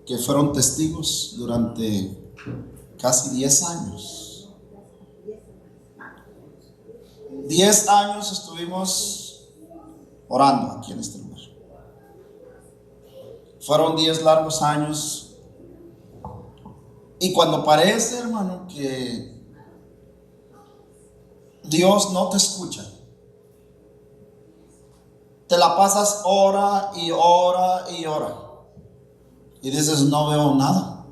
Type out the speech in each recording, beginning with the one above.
que fueron testigos durante casi 10 años. 10 años estuvimos orando aquí en este lugar. Fueron 10 largos años. Y cuando parece, hermano, que Dios no te escucha, te la pasas hora y hora y hora, y dices, no veo nada,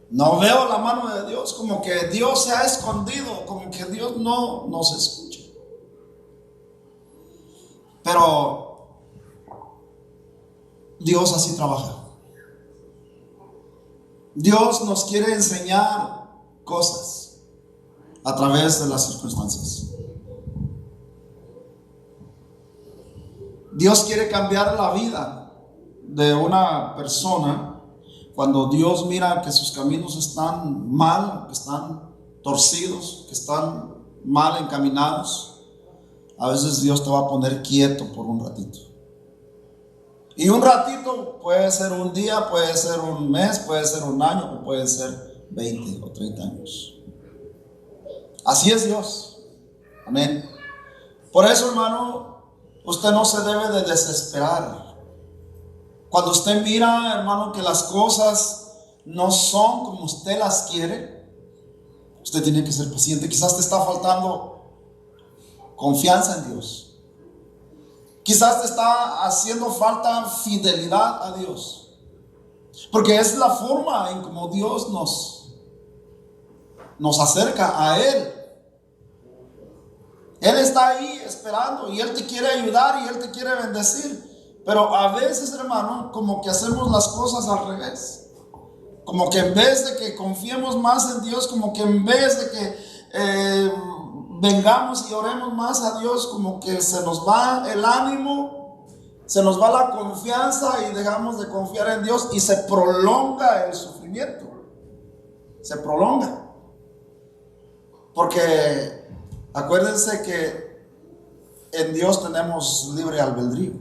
no veo la mano de Dios, como que Dios se ha escondido, como que Dios no nos escucha. Pero Dios así trabaja. Dios nos quiere enseñar cosas a través de las circunstancias. Dios quiere cambiar la vida de una persona cuando Dios mira que sus caminos están mal, que están torcidos, que están mal encaminados. A veces Dios te va a poner quieto por un ratito. Y un ratito puede ser un día, puede ser un mes, puede ser un año, o puede ser 20 o 30 años. Así es Dios. Amén. Por eso, hermano, usted no se debe de desesperar. Cuando usted mira, hermano, que las cosas no son como usted las quiere, usted tiene que ser paciente. Quizás te está faltando confianza en Dios. Quizás te está haciendo falta fidelidad a Dios. Porque es la forma en como Dios nos acerca a Él. Él está ahí esperando y Él te quiere ayudar y Él te quiere bendecir. Pero a veces, hermano, como que hacemos las cosas al revés. Como que en vez de que confiemos más en Dios, como que en vez de que vengamos y oremos más a Dios, como que se nos va el ánimo, se nos va la confianza y dejamos de confiar en Dios y se prolonga el sufrimiento. Se prolonga. Porque acuérdense que en Dios tenemos libre albedrío.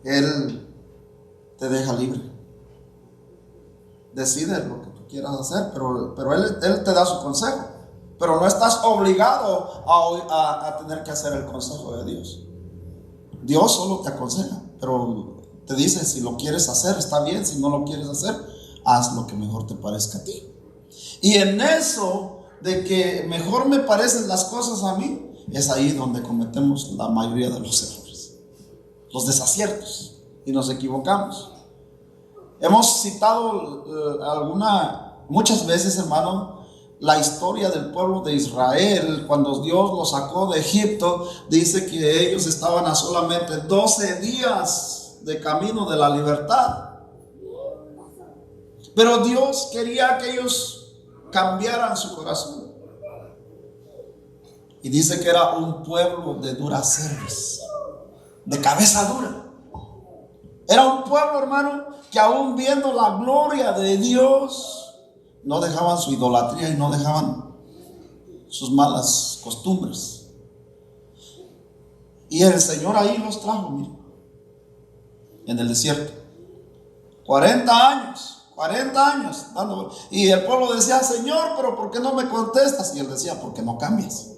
Él te deja libre. Decide lo que tú quieras hacer, pero Él te da su consejo. Pero no estás obligado a tener que hacer el consejo de Dios. Dios solo te aconseja, pero te dice, si lo quieres hacer, está bien. Si no lo quieres hacer, haz lo que mejor te parezca a ti. Y en eso de que mejor me parecen las cosas a mí, es ahí donde cometemos la mayoría de los errores, los desaciertos, y nos equivocamos. Hemos citado muchas veces, hermano, la historia del pueblo de Israel. Cuando Dios los sacó de Egipto, dice que ellos estaban a solamente 12 días de camino de la libertad. Pero Dios quería que ellos cambiaran su corazón. Y dice que era un pueblo de dura cerviz, de cabeza dura. Era un pueblo, hermano, que aún viendo la gloria de Dios, no dejaban su idolatría y no dejaban sus malas costumbres. Y el Señor ahí los trajo, mire, en el desierto. 40 años dando. Y el pueblo decía, Señor, pero ¿por qué no me contestas? Y él decía, porque no cambias.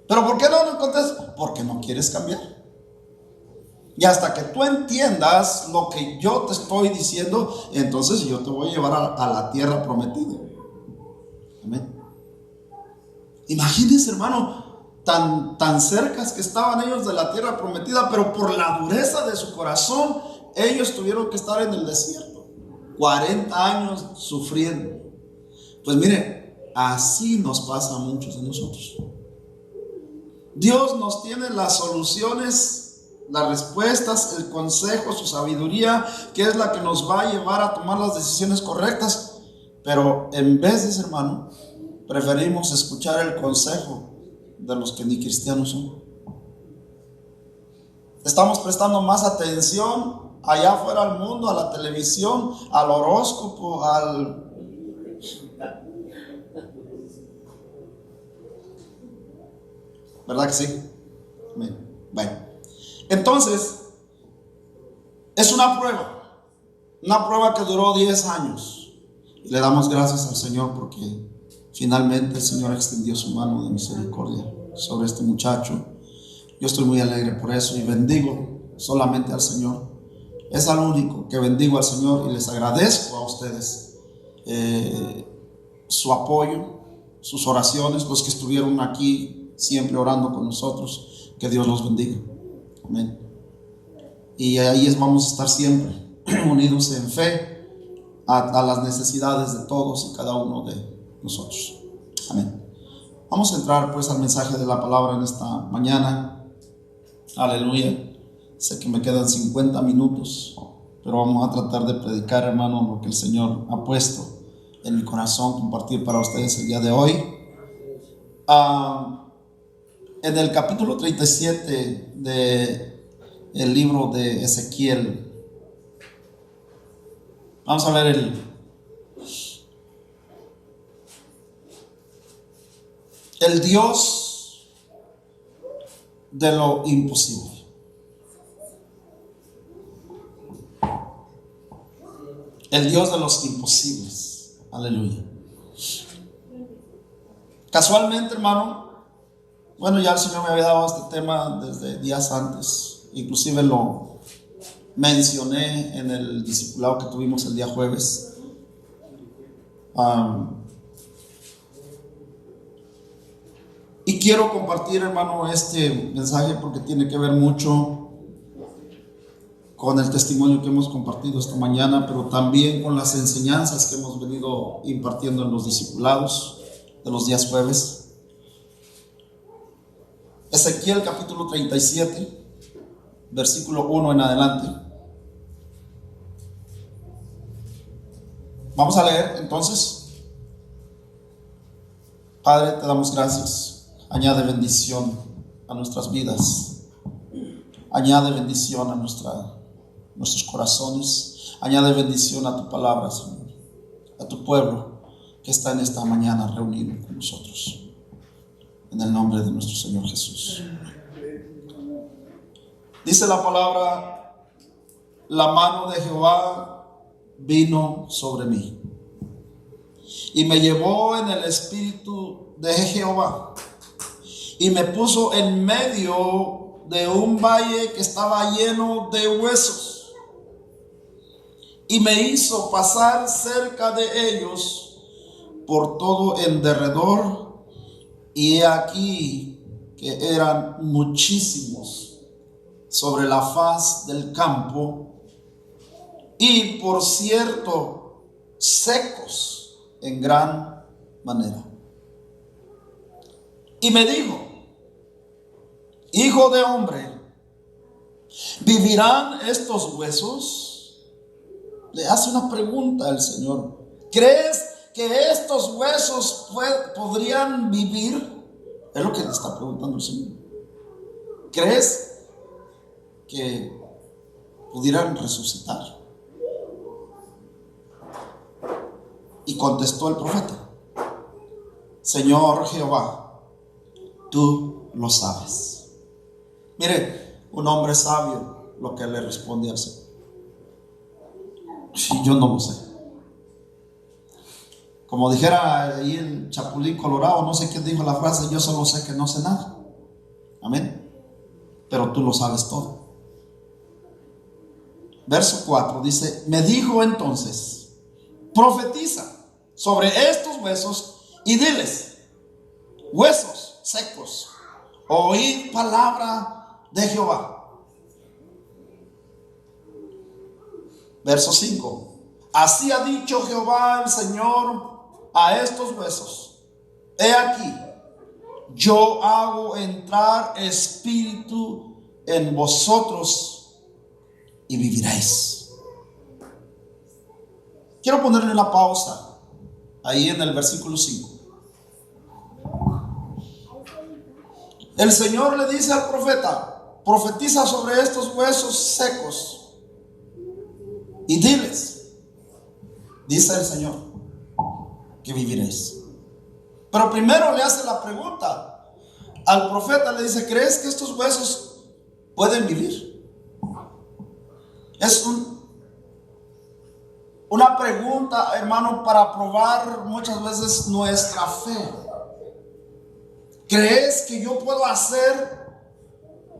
¿Pero por qué no me contestas? Porque no quieres cambiar. Y hasta que tú entiendas lo que yo te estoy diciendo, entonces yo te voy a llevar a la tierra prometida. Amén. Imagínense, hermano, tan cerca que estaban ellos de la tierra prometida, pero por la dureza de su corazón, ellos tuvieron que estar en el desierto. 40 años sufriendo. Pues mire, así nos pasa a muchos de nosotros. Dios nos tiene las soluciones, las respuestas, el consejo, su sabiduría, que es la que nos va a llevar a tomar las decisiones correctas. Pero en vez de eso, hermano, preferimos escuchar el consejo de los que ni cristianos son. Estamos prestando más atención allá afuera al mundo, a la televisión, al horóscopo, ¿verdad que sí? Bueno, Entonces, es una prueba que duró 10 años. Y le damos gracias al Señor porque finalmente el Señor extendió su mano de misericordia sobre este muchacho. Yo estoy muy alegre por eso y bendigo solamente al Señor. Es al único que bendigo al Señor y les agradezco a ustedes su apoyo, sus oraciones, los que estuvieron aquí siempre orando con nosotros. Que Dios los bendiga. Amén. Y ahí vamos a estar siempre unidos en fe a las necesidades de todos y cada uno de nosotros. Amén. Vamos a entrar pues al mensaje de la palabra en esta mañana. Aleluya. Sé que me quedan 50 minutos, pero vamos a tratar de predicar, hermano, lo que el Señor ha puesto en mi corazón, compartir para ustedes el día de hoy. En el capítulo 37 del libro de Ezequiel, vamos a ver el Dios de lo imposible. El Dios de los imposibles. Aleluya. Casualmente, hermano, bueno, ya el Señor me había dado este tema desde días antes. Inclusive lo mencioné en el discipulado que tuvimos el día jueves. Y quiero compartir, hermano, este mensaje porque tiene que ver mucho con el testimonio que hemos compartido esta mañana, pero también con las enseñanzas que hemos venido impartiendo en los discipulados de los días jueves. Ezequiel capítulo 37, versículo 1 en adelante. Vamos a leer entonces. Padre, te damos gracias. Añade bendición a nuestras vidas. Añade bendición a nuestros corazones. Añade bendición a tu palabra, Señor, a tu pueblo que está en esta mañana reunido con nosotros. En el nombre de nuestro Señor Jesús. Dice la palabra: la mano de Jehová vino sobre mí y me llevó en el espíritu de Jehová y me puso en medio de un valle que estaba lleno de huesos y me hizo pasar cerca de ellos por todo en derredor, y he aquí que eran muchísimos sobre la faz del campo, y por cierto secos en gran manera. Y me dijo: hijo de hombre, ¿vivirán estos huesos? Le hace una pregunta al Señor. ¿Crees que estos huesos podrían vivir? Es lo que le está preguntando el Señor. ¿Crees que pudieran resucitar? Y contestó el profeta: Señor Jehová, tú lo sabes. Mire, un hombre sabio lo que le responde al Señor. Y yo no lo sé. Como dijera ahí el Chapulín Colorado, no sé quién dijo la frase: yo solo sé que no sé nada. Amén. Pero tú lo sabes todo. Verso 4 dice: me dijo entonces: profetiza sobre estos huesos y diles: huesos secos, oíd palabra de Jehová. Verso 5: así ha dicho Jehová el Señor a estos huesos: he aquí, yo hago entrar espíritu en vosotros y viviréis. Quiero ponerle una pausa ahí en el versículo 5. El Señor le dice al profeta: profetiza sobre estos huesos secos y diles, dice el Señor, que viviréis. Pero primero le hace la pregunta al profeta, le dice: ¿crees que estos huesos pueden vivir. Es una pregunta, hermano, para probar muchas veces nuestra fe. ¿Crees que yo puedo hacer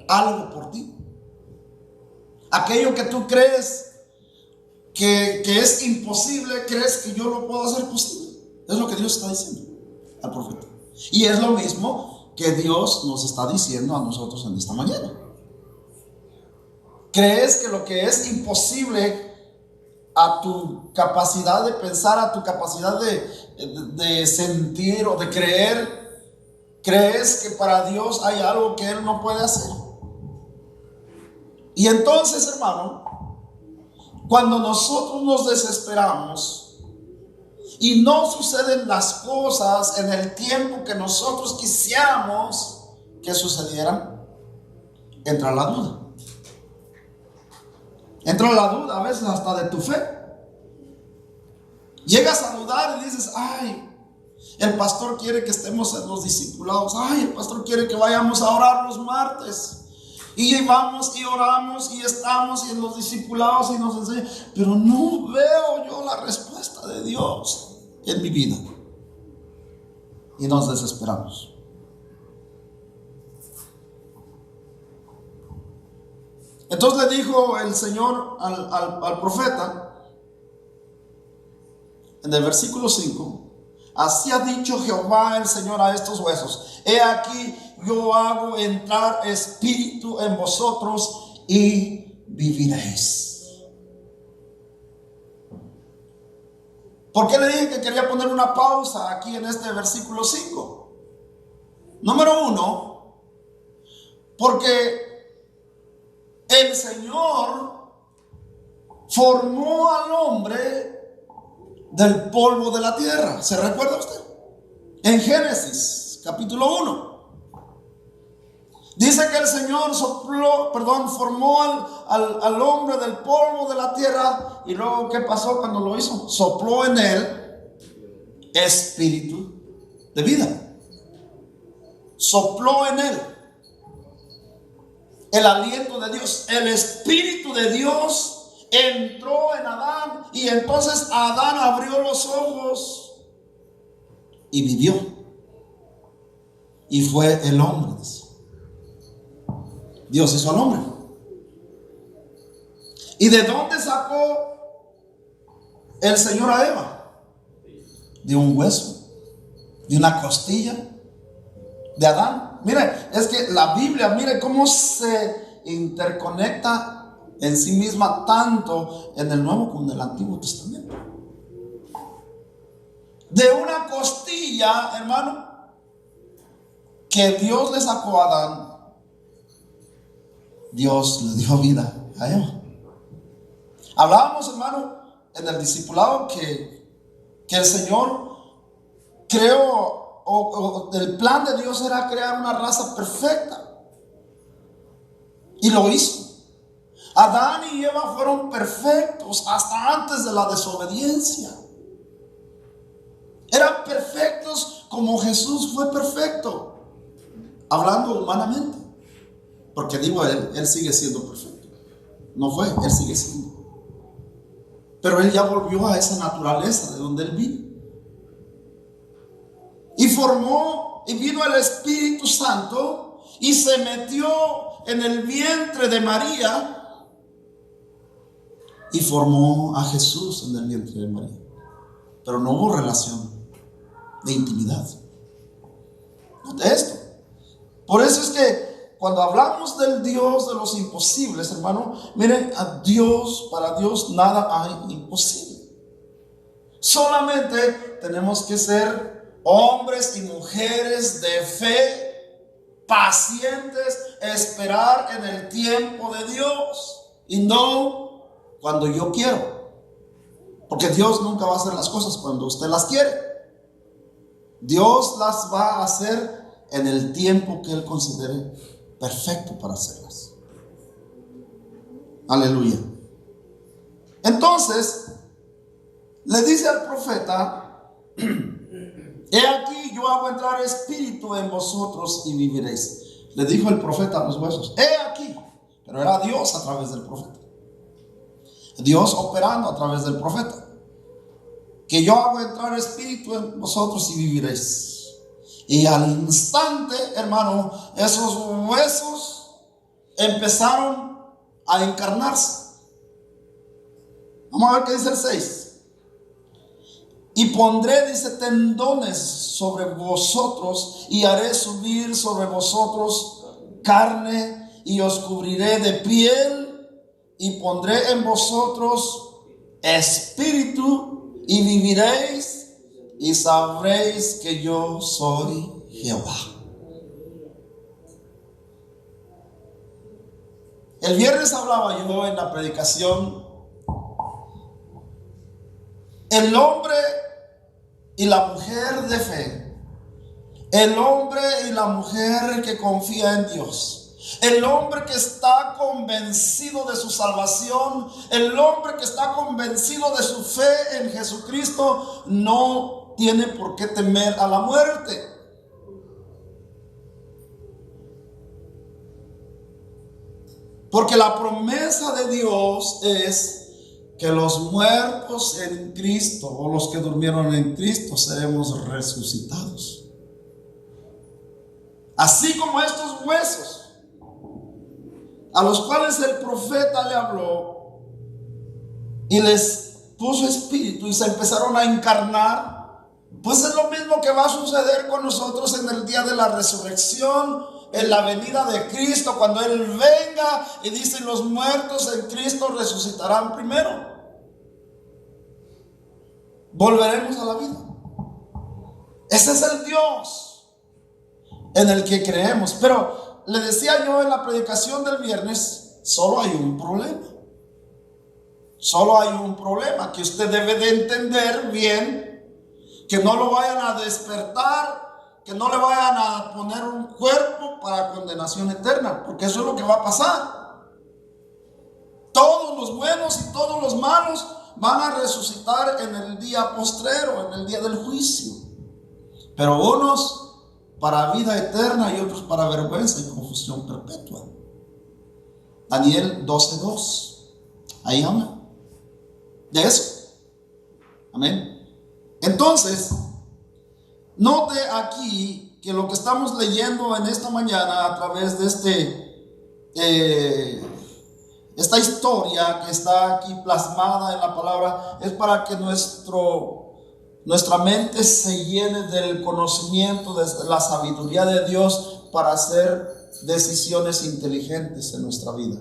algo por ti? Aquello que tú crees que es imposible, ¿crees que yo lo puedo hacer posible? Es lo que Dios está diciendo al profeta. Y es lo mismo que Dios nos está diciendo a nosotros en esta mañana. ¿Crees que lo que es imposible a tu capacidad de pensar, a tu capacidad de sentir o de creer, crees que para Dios hay algo que Él no puede hacer? Y entonces, hermano, cuando nosotros nos desesperamos y no suceden las cosas en el tiempo que nosotros quisiéramos que sucedieran, entra la duda. Entra la duda a veces hasta de tu fe. Llegas a dudar y dices, ay, el pastor quiere que estemos en los discipulados. Ay, el pastor quiere que vayamos a orar los martes. Y vamos y oramos y estamos y en los discipulados y nos enseñan. Pero no veo yo la respuesta de Dios en mi vida. Y nos desesperamos. Entonces le dijo el Señor al profeta, en el versículo 5, así ha dicho Jehová el Señor a estos huesos: he aquí, yo hago entrar espíritu en vosotros y viviréis. ¿Por qué le dije que quería poner una pausa aquí en este versículo 5? Número 1, porque el Señor formó al hombre del polvo de la tierra. ¿Se recuerda usted? En Génesis capítulo 1 dice que el Señor formó al hombre del polvo de la tierra. Y luego, ¿qué pasó cuando lo hizo? Sopló en él espíritu de vida. Sopló en él el aliento de Dios. El espíritu de Dios entró en Adán, y entonces Adán abrió los ojos y vivió. Y fue el hombre. Dios hizo al hombre. ¿Y de dónde sacó el Señor a Eva? De un hueso, de una costilla de Adán. Mire, es que la Biblia, mire cómo se interconecta en sí misma, tanto en el Nuevo como en el Antiguo Testamento. De una costilla, hermano, que Dios le sacó a Adán, Dios le dio vida a Eva. Hablábamos, hermano, en el discipulado que el Señor creó, el plan de Dios era crear una raza perfecta, y lo hizo. Adán y Eva fueron perfectos hasta antes de la desobediencia. Eran perfectos como Jesús fue perfecto, hablando humanamente. Porque digo, él sigue siendo perfecto. No fue, él sigue siendo. Pero él ya volvió a esa naturaleza de donde él vino. Y vino el Espíritu Santo y se metió en el vientre de María y formó a Jesús en el vientre de María. Pero no hubo relación de intimidad. Note esto. Por eso es que cuando hablamos del Dios de los imposibles, hermano, miren, para Dios nada hay imposible. Solamente tenemos que ser hombres y mujeres de fe, pacientes, esperar en el tiempo de Dios y no cuando yo quiero. Porque Dios nunca va a hacer las cosas cuando usted las quiere. Dios las va a hacer en el tiempo que Él considere perfecto para hacerlas. Aleluya. Entonces le dice al profeta: he aquí, yo hago entrar espíritu en vosotros y viviréis. Le dijo el profeta a los huesos: he aquí, pero era Dios a través del profeta. Dios operando a través del profeta. Que yo hago entrar espíritu en vosotros y viviréis. Y al instante, hermano, esos huesos empezaron a encarnarse. Vamos a ver qué dice el 6. Y pondré, dice, tendones sobre vosotros y haré subir sobre vosotros carne y os cubriré de piel y pondré en vosotros espíritu y viviréis y sabréis que yo soy Jehová. El viernes hablaba yo en la predicación, el hombre y la mujer de fe, el hombre y la mujer que confía en Dios, el hombre que está convencido de su salvación, el hombre que está convencido de su fe en Jesucristo, no tiene por qué temer a la muerte. Porque la promesa de Dios es que los muertos en Cristo o los que durmieron en Cristo seremos resucitados. Así como estos huesos a los cuales el profeta le habló y les puso espíritu y se empezaron a encarnar, pues es lo mismo que va a suceder con nosotros en el día de la resurrección, en la venida de Cristo, cuando Él venga y dice: los muertos en Cristo resucitarán primero. Volveremos a la vida. Ese es el Dios en el que creemos. Pero le decía yo en la predicación del viernes, solo hay un problema. Solo hay un problema que usted debe de entender bien, que no lo vayan a despertar, que no le vayan a poner un cuerpo para condenación eterna, porque eso es lo que va a pasar. Todos los buenos y todos los malos van a resucitar en el día postrero, en el día del juicio. Pero unos para vida eterna y otros para vergüenza y confusión perpetua. Daniel 12:2. Ahí habla de eso. Amén. Entonces, note aquí que lo que estamos leyendo en esta mañana a través de esta historia que está aquí plasmada en la palabra es para que nuestra mente se llene del conocimiento, de la sabiduría de Dios para hacer decisiones inteligentes en nuestra vida.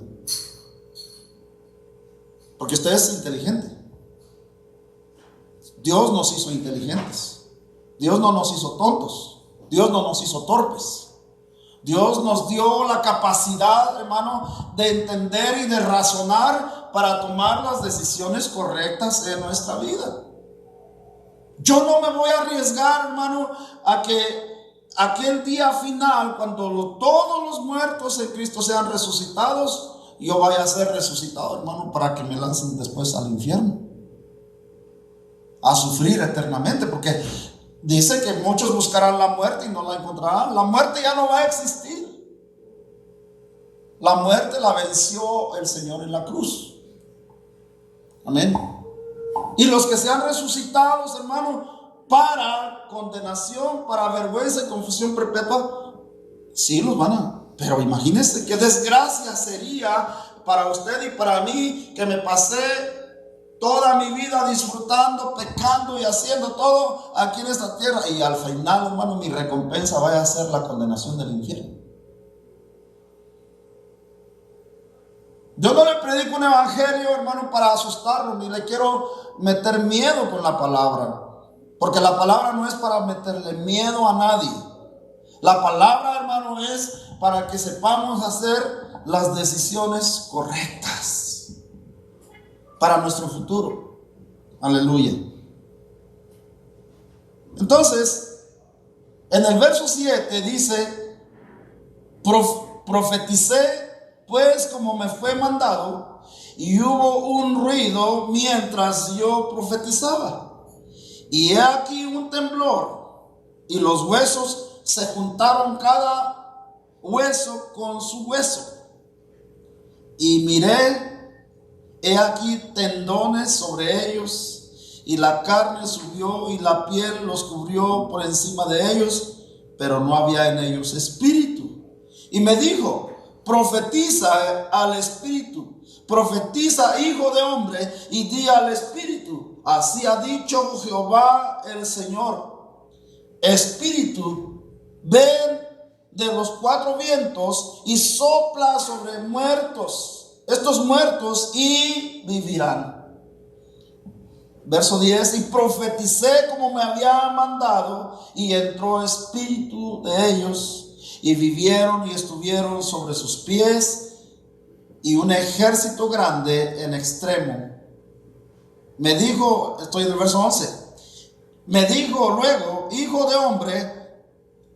Porque usted es inteligente. Dios nos hizo inteligentes. Dios no nos hizo tontos. Dios no nos hizo torpes. Dios nos dio la capacidad, hermano, de entender y de razonar para tomar las decisiones correctas en nuestra vida. Yo no me voy a arriesgar, hermano, a que aquel día final, cuando todos los muertos en Cristo sean resucitados, yo vaya a ser resucitado, hermano, para que me lancen después al infierno, a sufrir eternamente, porque dice que muchos buscarán la muerte y no la encontrarán. La muerte ya no va a existir. La muerte la venció el Señor en la cruz. Amén. Y los que sean resucitados, hermano, para condenación, para vergüenza y confusión perpetua, sí los van a. Pero imagínense qué desgracia sería para usted y para mí que me pasé toda mi vida disfrutando, pecando y haciendo todo aquí en esta tierra, y al final, hermano, mi recompensa vaya a ser la condenación del infierno. Yo no le predico un evangelio, hermano, para asustarlo, ni le quiero meter miedo con la palabra, porque la palabra no es para meterle miedo a nadie. La palabra, hermano, es para que sepamos hacer las decisiones correctas para nuestro futuro. Aleluya. Entonces, en el verso 7 dice: profeticé pues como me fue mandado, y hubo un ruido mientras yo profetizaba, y he aquí un temblor, y los huesos se juntaron cada hueso con su hueso. Y miré, he aquí tendones sobre ellos, y la carne subió y la piel los cubrió por encima de ellos, pero no había en ellos espíritu. Y me dijo, profetiza al espíritu, profetiza, hijo de hombre, y di al espíritu, así ha dicho Jehová el Señor. Espíritu, ven de los cuatro vientos y sopla sobre estos muertos, y vivirán. Verso 10, y profeticé como me había mandado, y entró espíritu de ellos, y vivieron y estuvieron sobre sus pies, y un ejército grande en extremo. Me dijo, estoy en el verso 11, me dijo luego, hijo de hombre,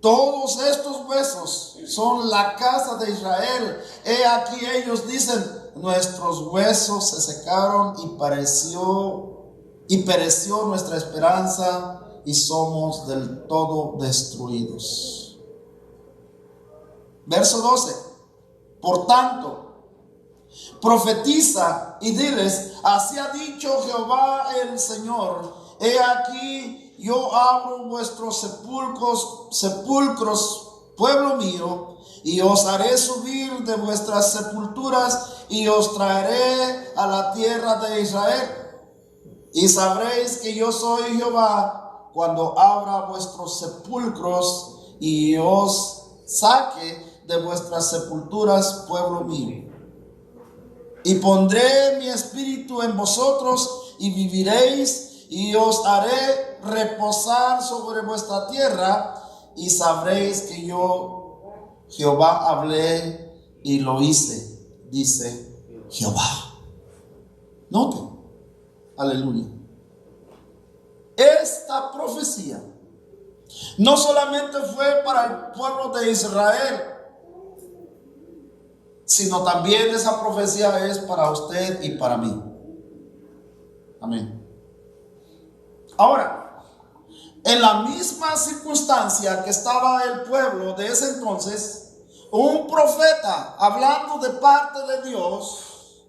todos estos huesos son la casa de Israel. He aquí ellos dicen, nuestros huesos se secaron y pereció nuestra esperanza y somos del todo destruidos. Verso 12. Por tanto, profetiza y diles, así ha dicho Jehová el Señor, he aquí yo abro vuestros sepulcros, pueblo mío, y os haré subir de vuestras sepulturas y os traeré a la tierra de Israel. Y sabréis que yo soy Jehová cuando abra vuestros sepulcros y os saque de vuestras sepulturas, pueblo mío. Y pondré mi espíritu en vosotros y viviréis, y os haré reposar sobre vuestra tierra, y sabréis que yo Jehová hablé y lo hice, dice Jehová. Noten, aleluya. Esta profecía no solamente fue para el pueblo de Israel, sino también esa profecía es para usted y para mí. Amén. Ahora, en la misma circunstancia que estaba el pueblo de ese entonces, un profeta hablando de parte de Dios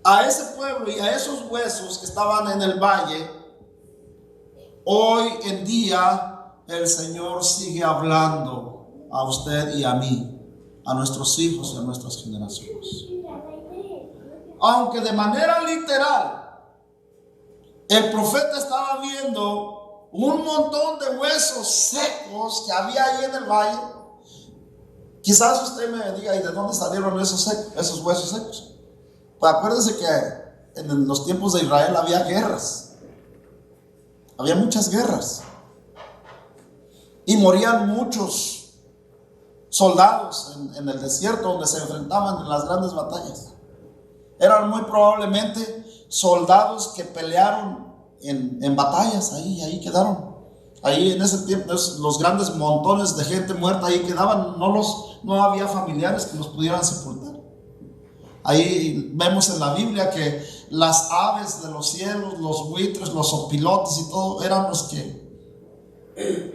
a ese pueblo y a esos huesos que estaban en el valle. Hoy en día el Señor sigue hablando a usted y a mí, a nuestros hijos y a nuestras generaciones. Aunque de manera literal el profeta estaba viendo un montón de huesos secos que había ahí en el valle. Quizás usted me diga, ¿y de dónde salieron esos huesos secos? Pues acuérdense que en los tiempos de Israel había guerras. Había muchas guerras. Y morían muchos soldados en el desierto donde se enfrentaban en las grandes batallas. Eran muy probablemente soldados que pelearon en batallas, ahí quedaron. Ahí en ese tiempo los grandes montones de gente muerta ahí quedaban, no había familiares que los pudieran sepultar. Ahí vemos en la Biblia que las aves de los cielos, los buitres, los opilotes y todo eran los que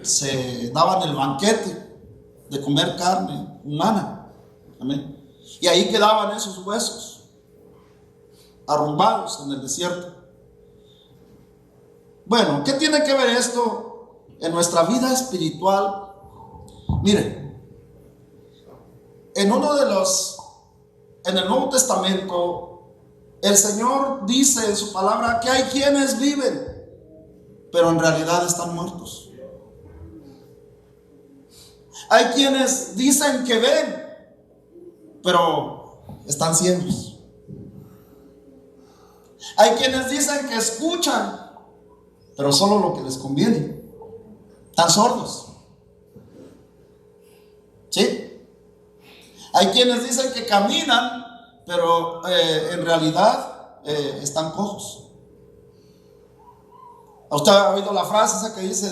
se daban el banquete de comer carne humana. Amén. Y ahí quedaban esos huesos arrumbados en el desierto. Bueno, ¿qué tiene que ver esto en nuestra vida espiritual? Miren, en el Nuevo Testamento, el Señor dice en su palabra que hay quienes viven, pero en realidad están muertos. Hay quienes dicen que ven, pero están ciegos. Hay quienes dicen que escuchan, pero solo lo que les conviene. Están sordos. ¿Sí? Hay quienes dicen que caminan, pero en realidad están cojos. ¿Usted ha oído la frase esa que dice,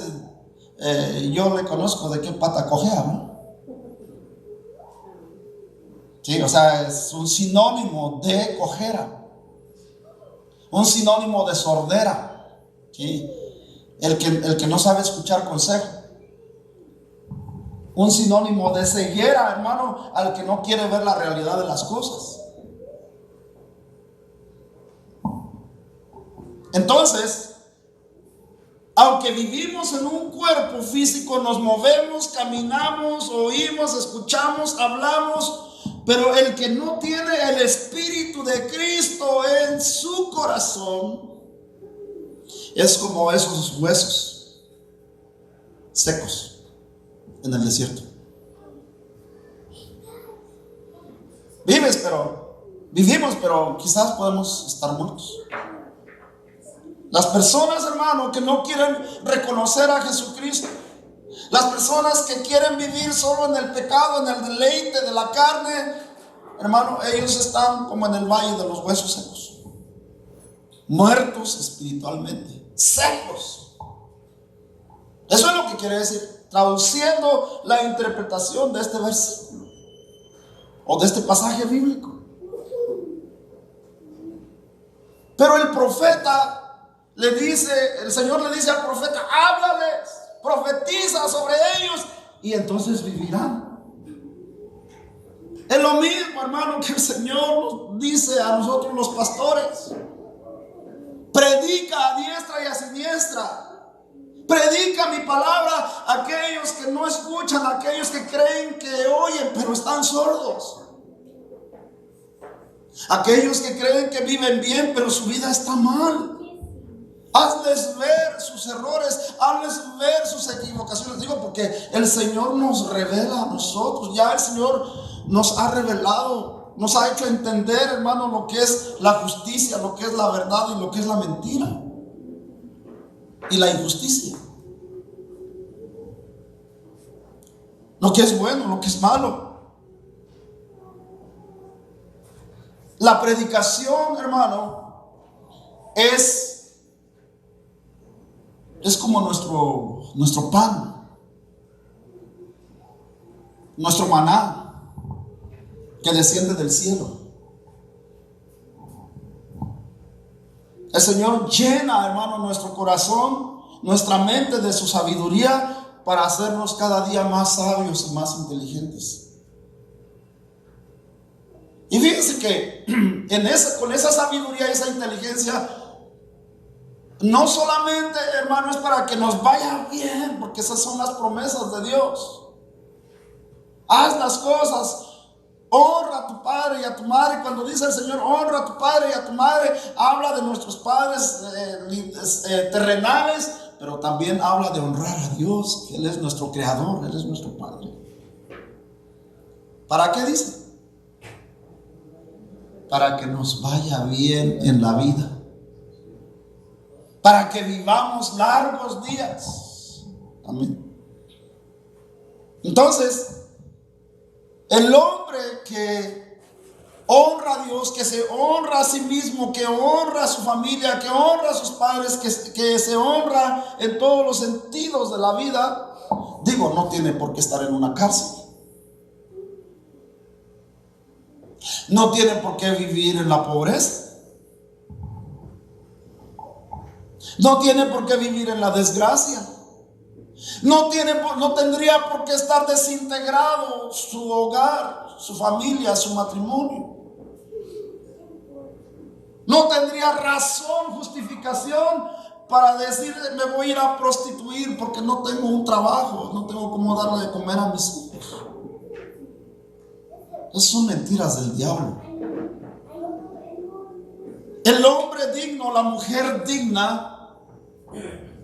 yo le conozco de qué pata cojea, ¿no? Sí, o sea, es un sinónimo de cojera. Un sinónimo de sordera, ¿sí? El que no sabe escuchar consejo. un sinónimo de ceguera, hermano, al que no quiere ver la realidad de las cosas. Entonces, aunque vivimos en un cuerpo físico, nos movemos, caminamos, oímos, escuchamos, hablamos, pero el que no tiene el Espíritu de Cristo en su corazón es como esos huesos secos en el desierto. Vivimos, pero quizás podemos estar muertos. Las personas, hermano, que no quieren reconocer a Jesucristo, las personas que quieren vivir solo en el pecado, en el deleite de la carne, hermano, ellos están como en el valle de los huesos secos, muertos espiritualmente, secos. Eso es lo que quiere decir, traduciendo la interpretación de este versículo o de este pasaje bíblico. Pero el profeta el Señor le dice al profeta: háblales, profetiza sobre ellos y entonces vivirán. Es lo mismo, hermano, que el Señor nos dice a nosotros los pastores: predica a diestra y a siniestra, predica mi palabra a aquellos que no escuchan, a aquellos que creen que oyen pero están sordos, aquellos que creen que viven bien pero su vida está mal. Hazles ver sus errores, hazles ver sus equivocaciones. Digo, porque el Señor nos revela a nosotros. Ya el Señor nos ha revelado, nos ha hecho entender, hermano, lo que es la justicia, lo que es la verdad y lo que es la mentira y la injusticia, lo que es bueno, lo que es malo. La predicación, hermano, es como nuestro pan, nuestro maná que desciende del cielo. El Señor llena, hermano, nuestro corazón, nuestra mente de su sabiduría para hacernos cada día más sabios y más inteligentes. Y fíjense que con esa sabiduría y esa inteligencia, no solamente, hermano, es para que nos vaya bien, porque esas son las promesas de Dios. Haz las cosas, honra a tu padre y a tu madre. Cuando dice el Señor honra a tu padre y a tu madre, habla de nuestros padres terrenales, pero también habla de honrar a Dios, que Él es nuestro creador, Él es nuestro Padre. ¿Para qué dice? Para que nos vaya bien en la vida, para que vivamos largos días. Amén. Entonces, el hombre que honra a Dios, que se honra a sí mismo, que honra a su familia, que honra a sus padres, que se honra en todos los sentidos de la vida, digo, no tiene por qué estar en una cárcel. No tiene por qué vivir en la pobreza. No tiene por qué vivir en la desgracia. No tendría por qué estar desintegrado su hogar, su familia, su matrimonio. No tendría razón, justificación para decir: me voy a ir a prostituir porque no tengo un trabajo, no tengo cómo darle de comer a mis hijos. Esas son mentiras del diablo. El hombre digno, la mujer digna,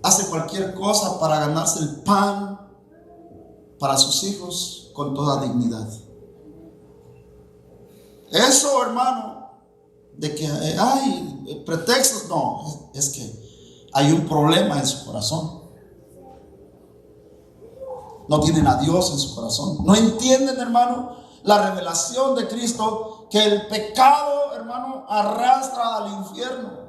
hace cualquier cosa para ganarse el pan para sus hijos con toda dignidad. Eso, hermano, de que hay pretextos, no, es que hay un problema en su corazón. No tienen a Dios en su corazón. No entienden, hermano, la revelación de Cristo, que el pecado, hermano, arrastra al infierno.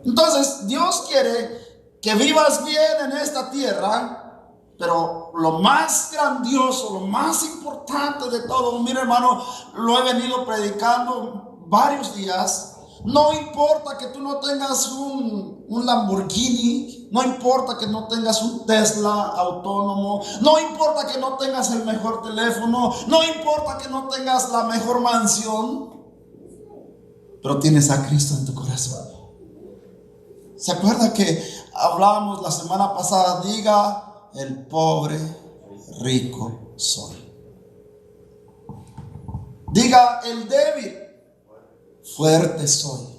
Entonces, Dios quiere que vivas bien en esta tierra, pero lo más grandioso, lo más importante de todo, mira, hermano, lo he venido predicando varios días. No importa que tú no tengas un un Lamborghini, no importa que no tengas un Tesla autónomo, no importa que no tengas el mejor teléfono, no importa que no tengas la mejor mansión, pero tienes a Cristo en tu corazón. ¿Se acuerda que hablábamos la semana pasada? Diga el pobre, rico soy. Diga el débil, fuerte soy.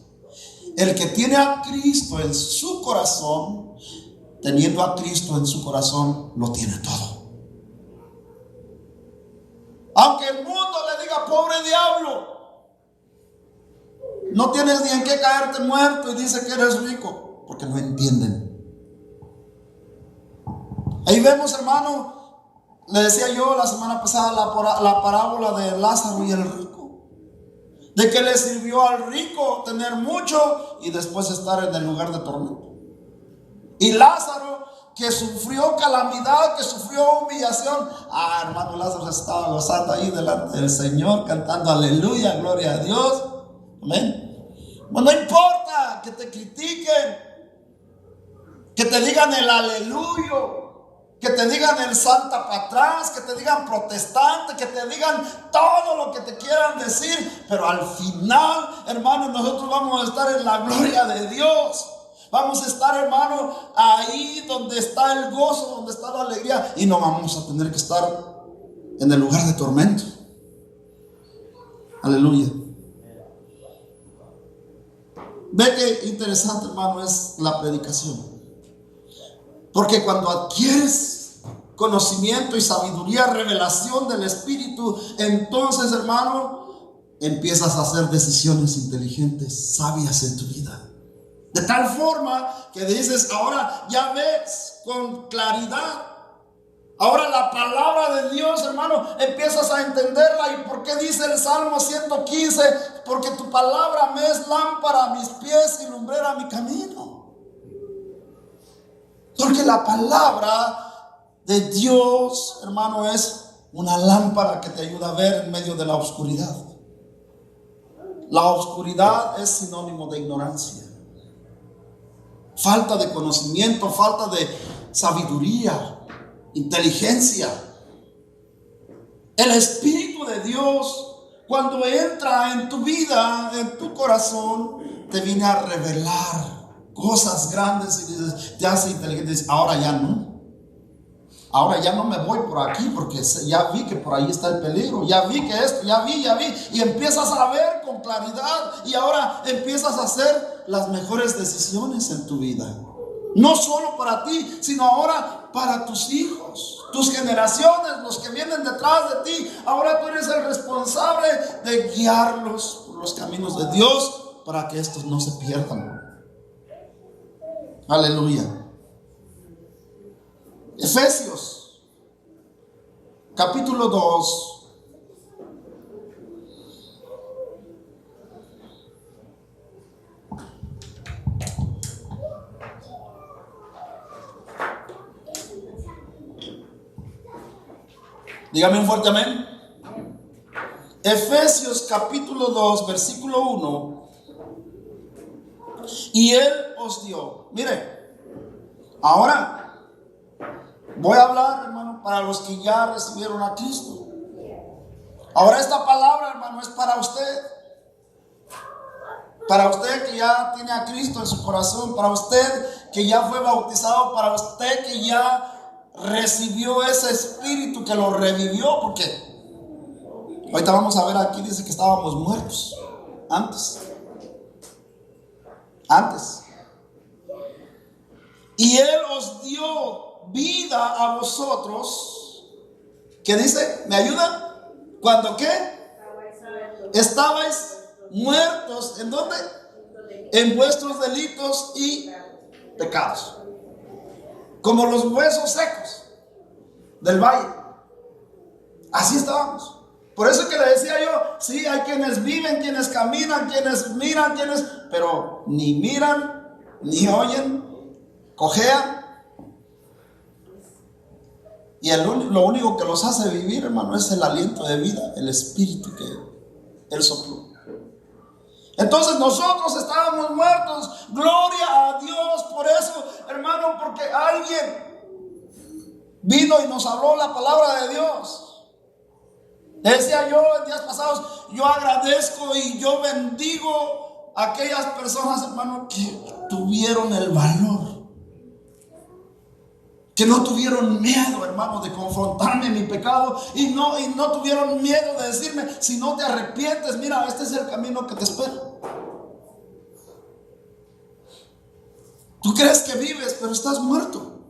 El que tiene a Cristo en su corazón, teniendo a Cristo en su corazón, lo tiene todo. Aunque el mundo le diga pobre diablo, no tienes ni en qué caerte muerto y dice que eres rico, porque no entienden. Ahí vemos, hermano, le decía yo la semana pasada la parábola de Lázaro y el rico. De que le sirvió al rico tener mucho y después estar en el lugar de tormento. Y Lázaro, que sufrió calamidad, que sufrió humillación. Hermano, Lázaro se estaba gozando ahí delante del Señor, cantando aleluya, gloria a Dios. Amén. Bueno, no importa que te critiquen, que te digan el aleluya, que te digan el santa para atrás, que te digan protestante, que te digan todo lo que te quieran decir, pero al final, hermano, nosotros vamos a estar en la gloria de Dios. Vamos a estar, hermano, ahí donde está el gozo, donde está la alegría, y no vamos a tener que estar en el lugar de tormento. Aleluya. Ve qué interesante, hermano, es la predicación. Porque cuando adquieres conocimiento y sabiduría, revelación del Espíritu, entonces, hermano, empiezas a hacer decisiones inteligentes, sabias en tu vida. De tal forma que dices, ahora ya ves con claridad. Ahora la palabra de Dios, hermano, empiezas a entenderla. ¿Y por qué dice el Salmo 115? Porque tu palabra me es lámpara a mis pies y lumbrera a mi camino. Porque la palabra de Dios, hermano, es una lámpara que te ayuda a ver en medio de la oscuridad. La oscuridad es sinónimo de ignorancia, falta de conocimiento, falta de sabiduría, inteligencia. El Espíritu de Dios, cuando entra en tu vida, en tu corazón, te viene a revelar cosas grandes y dices, te hace inteligente. Dices, ahora ya no me voy por aquí porque ya vi que por ahí está el peligro, ya vi que esto, ya vi, y empiezas a ver con claridad y ahora empiezas a hacer las mejores decisiones en tu vida, no solo para ti, sino ahora para tus hijos, tus generaciones, los que vienen detrás de ti. Ahora tú eres el responsable de guiarlos por los caminos de Dios para que estos no se pierdan. Aleluya. Efesios capítulo 2. Dígame un fuerte amén. Efesios capítulo 2, versículo 1. Y Él os dio. Mire, ahora voy a hablar, hermano, para los que ya recibieron a Cristo. Ahora esta palabra, hermano, es para usted. Para usted que ya tiene a Cristo en su corazón, para usted que ya fue bautizado, para usted que ya recibió ese Espíritu que lo revivió, porque ahorita vamos a ver aquí, dice que estábamos muertos antes. Y Él os dio vida a vosotros. ¿Qué dice? ¿Me ayuda? ¿Cuándo qué? Estabais muertos. ¿En dónde? En vuestros delitos y pecados. Como los huesos secos del valle. Así estábamos. Por eso que le decía yo, sí, hay quienes viven, quienes caminan, quienes miran, pero ni miran, ni oyen, cojean. Y lo único que los hace vivir, hermano, es el aliento de vida, el Espíritu que Él sopló. Entonces nosotros estábamos muertos. Gloria a Dios por eso, hermano, porque alguien vino y nos habló la palabra de Dios. Decía yo en días pasados, yo agradezco y yo bendigo a aquellas personas, hermano, que tuvieron el valor, que no tuvieron miedo, hermano, de confrontarme en mi pecado y no tuvieron miedo de decirme, si no te arrepientes, mira, este es el camino que te espera. Tú crees que vives, pero estás muerto.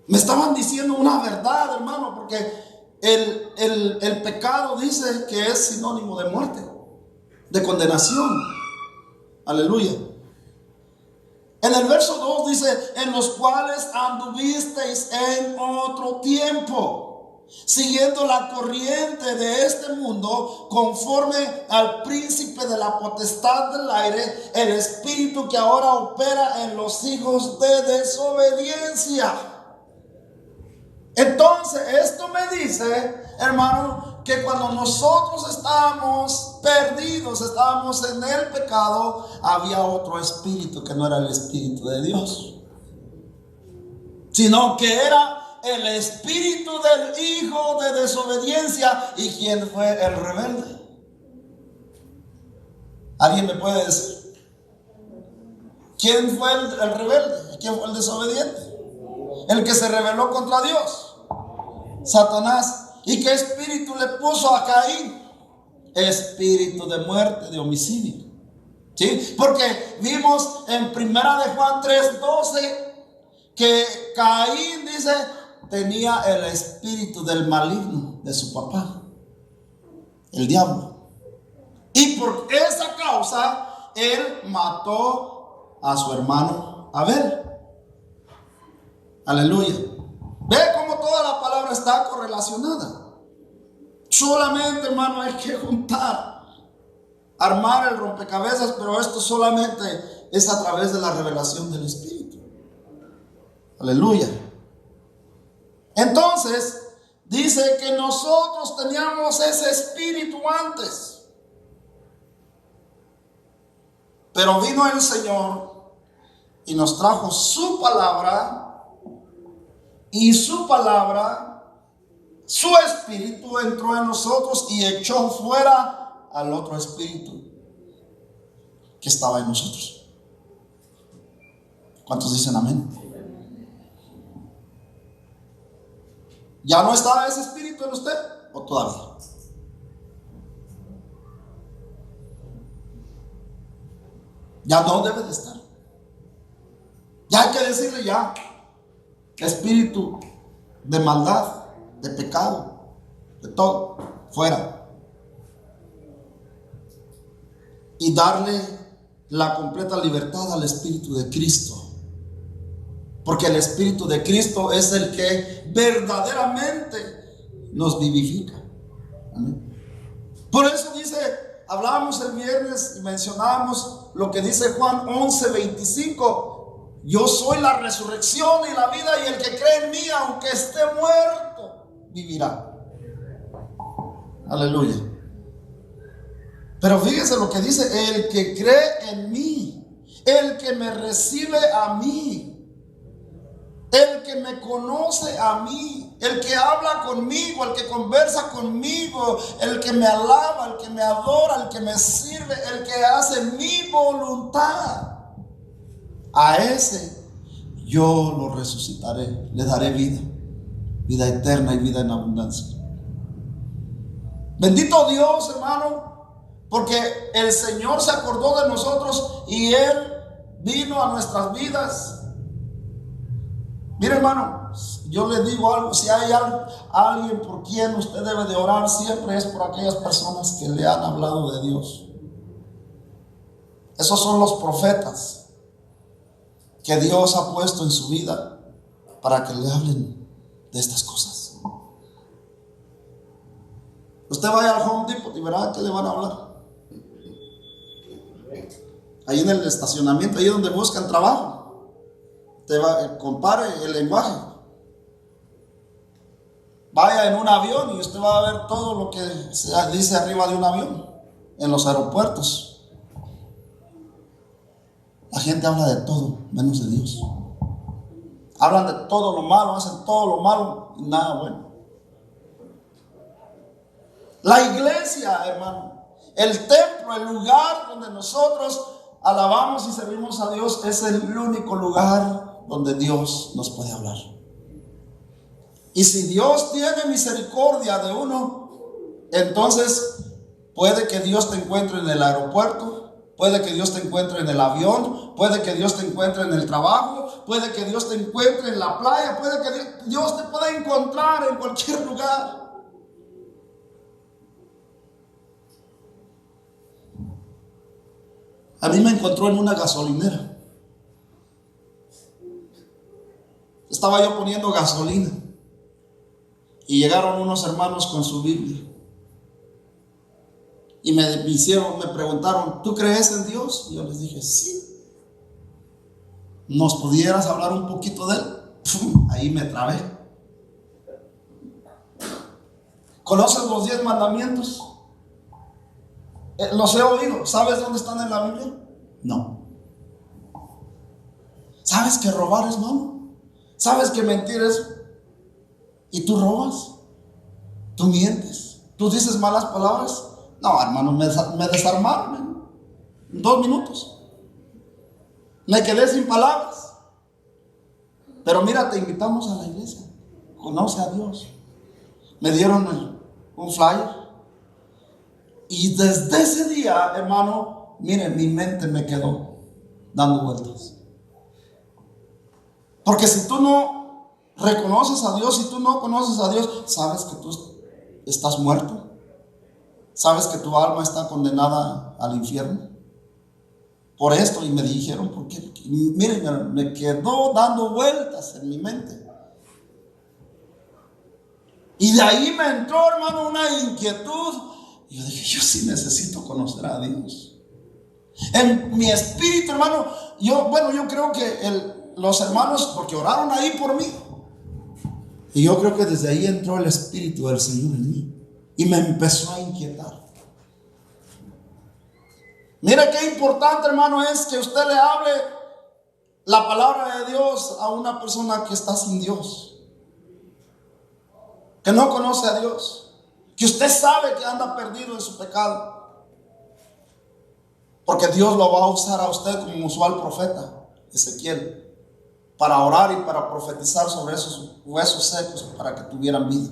Me estaban diciendo una verdad, hermano, porque el pecado dice que es sinónimo de muerte, de condenación. Aleluya. En el verso 2 dice, en los cuales anduvisteis en otro tiempo, siguiendo la corriente de este mundo, conforme al príncipe de la potestad del aire, el espíritu que ahora opera en los hijos de desobediencia. Entonces, esto me dice, hermano, que cuando nosotros estábamos perdidos, estábamos en el pecado, había otro espíritu que no era el espíritu de Dios, sino que era el espíritu del hijo de desobediencia. ¿Y quién fue el rebelde? ¿Alguien me puede decir? ¿Quién fue el rebelde? ¿Quién fue el desobediente? El que se rebeló contra Dios, Satanás. ¿Y qué espíritu le puso a Caín? Espíritu de muerte, de homicidio. ¿Sí? Porque vimos en primera de Juan 3:12 que Caín, dice, tenía el espíritu del maligno de su papá, el diablo. Y por esa causa él mató a su hermano Abel. Aleluya. Ve cómo toda la palabra está correlacionada. Solamente, hermano, hay que juntar, armar el rompecabezas, pero esto solamente es a través de la revelación del Espíritu. Aleluya. Entonces, dice que nosotros teníamos ese espíritu antes, pero vino el Señor y nos trajo su palabra. Y su palabra, su espíritu entró en nosotros y echó fuera al otro espíritu que estaba en nosotros. ¿Cuántos dicen amén? ¿Ya no está ese espíritu en usted o todavía? Ya no debe de estar. Ya hay que decirle ya. Espíritu de maldad, de pecado, de todo, fuera. Y darle la completa libertad al Espíritu de Cristo. Porque el Espíritu de Cristo es el que verdaderamente nos vivifica. Amén. Por eso dice, hablábamos el viernes y mencionábamos lo que dice Juan 11:25. Yo soy la resurrección y la vida, y el que cree en mí, aunque esté muerto, vivirá. Aleluya. Pero fíjese lo que dice: el que cree en mí, el que me recibe a mí, el que me conoce a mí, el que habla conmigo, el que conversa conmigo, el que me alaba, el que me adora, el que me sirve, el que hace mi voluntad, a ese yo lo resucitaré, le daré vida, vida eterna y vida en abundancia. Bendito Dios, hermano, porque el Señor se acordó de nosotros y Él vino a nuestras vidas. Mire, hermano, yo le digo algo: si hay alguien por quien usted debe de orar siempre, es por aquellas personas que le han hablado de Dios. Esos son los profetas que Dios ha puesto en su vida para que le hablen de estas cosas. Usted vaya al Home Depot y verá que le van a hablar. Ahí en el estacionamiento, ahí donde buscan trabajo, compare el lenguaje. Vaya en un avión y usted va a ver todo lo que se dice arriba de un avión. en los aeropuertos, la gente habla de todo menos de Dios. Hablan de todo lo malo, hacen todo lo malo y nada bueno. La iglesia, hermano, el templo, el lugar donde nosotros alabamos y servimos a Dios, es el único lugar donde Dios nos puede hablar. Y si Dios tiene misericordia de uno, entonces puede que Dios te encuentre en el aeropuerto, puede que Dios te encuentre en el avión, puede que Dios te encuentre en el trabajo, puede que Dios te encuentre en la playa, puede que Dios te pueda encontrar en cualquier lugar. A mí me encontró en una gasolinera. Estaba yo poniendo gasolina y llegaron unos hermanos con su Biblia y me preguntaron, ¿tú crees en Dios? Y yo les dije, sí. ¿Nos pudieras hablar un poquito de él? Ahí me trabé. ¿Conoces los 10 mandamientos? Los he oído. ¿Sabes dónde están en la Biblia? No. ¿Sabes que robar es malo? ¿Sabes que mentir es? ¿Y tú robas? ¿Tú mientes? ¿Tú dices malas palabras? No, hermano, me desarmaron en 2 minutos. Me quedé sin palabras. Pero mira, te invitamos a la iglesia. Conoce a Dios. Me dieron un flyer. Y desde ese día, hermano, miren, mi mente me quedó dando vueltas. Porque si tú no reconoces a Dios, si tú no conoces a Dios, sabes que tú estás muerto. Sabes que tu alma está condenada al infierno. Por esto, y me dijeron, ¿por qué? Miren, me quedó dando vueltas en mi mente. Y de ahí me entró, hermano, una inquietud. Y yo dije, yo sí necesito conocer a Dios. En mi espíritu, hermano, yo creo que los hermanos, porque oraron ahí por mí, y yo creo que desde ahí entró el Espíritu del Señor en mí y me empezó a inquietar. Mira qué importante, hermano, es que usted le hable la palabra de Dios a una persona que está sin Dios, que no conoce a Dios, que usted sabe que anda perdido en su pecado, porque Dios lo va a usar a usted como usó al profeta Ezequiel para orar y para profetizar sobre esos huesos secos para que tuvieran vida.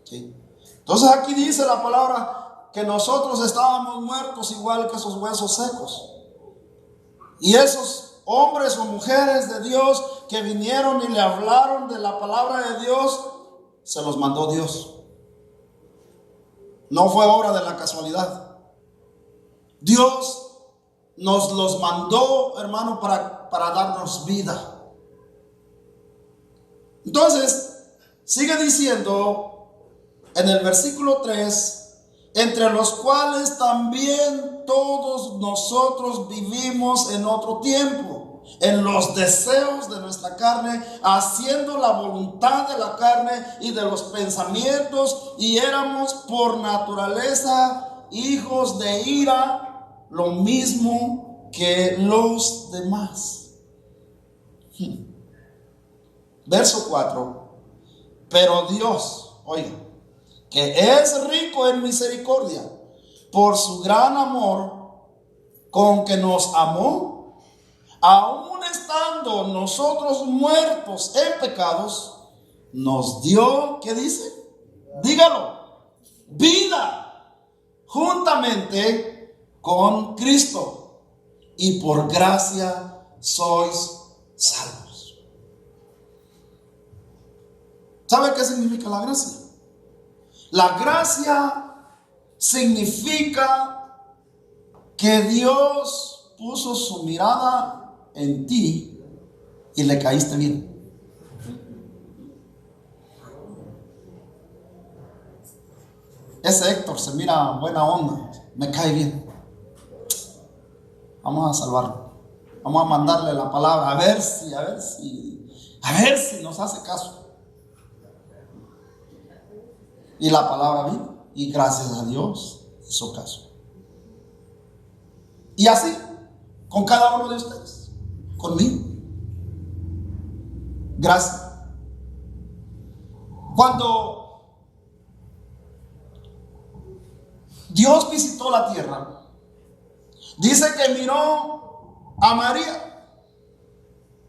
¿Sí? Entonces aquí dice la palabra que nosotros estábamos muertos igual que esos huesos secos, y esos hombres o mujeres de Dios que vinieron y le hablaron de la palabra de Dios, se los mandó Dios. No fue obra de la casualidad. Dios nos los mandó, hermano, para darnos vida. Entonces, sigue diciendo en el versículo 3, entre los cuales también todos nosotros vivimos en otro tiempo, en los deseos de nuestra carne, haciendo la voluntad de la carne y de los pensamientos, y éramos por naturaleza hijos de ira, lo mismo que los demás. Verso 4. Pero Dios, oiga, que es rico en misericordia, por su gran amor con que nos amó, aun estando nosotros muertos en pecados, nos dio, ¿qué dice? Dígalo, vida juntamente con Cristo, y por gracia sois salvos. ¿Sabe qué significa la gracia? La gracia significa que Dios puso su mirada en ti y le caíste bien. Ese Héctor se mira buena onda, me cae bien. Vamos a salvarlo. Vamos a mandarle la palabra, a ver si nos hace caso. Y la palabra vino, y gracias a Dios hizo caso. Y así, con cada uno de ustedes, conmigo. Gracias. Cuando Dios visitó la tierra, dice que miró a María,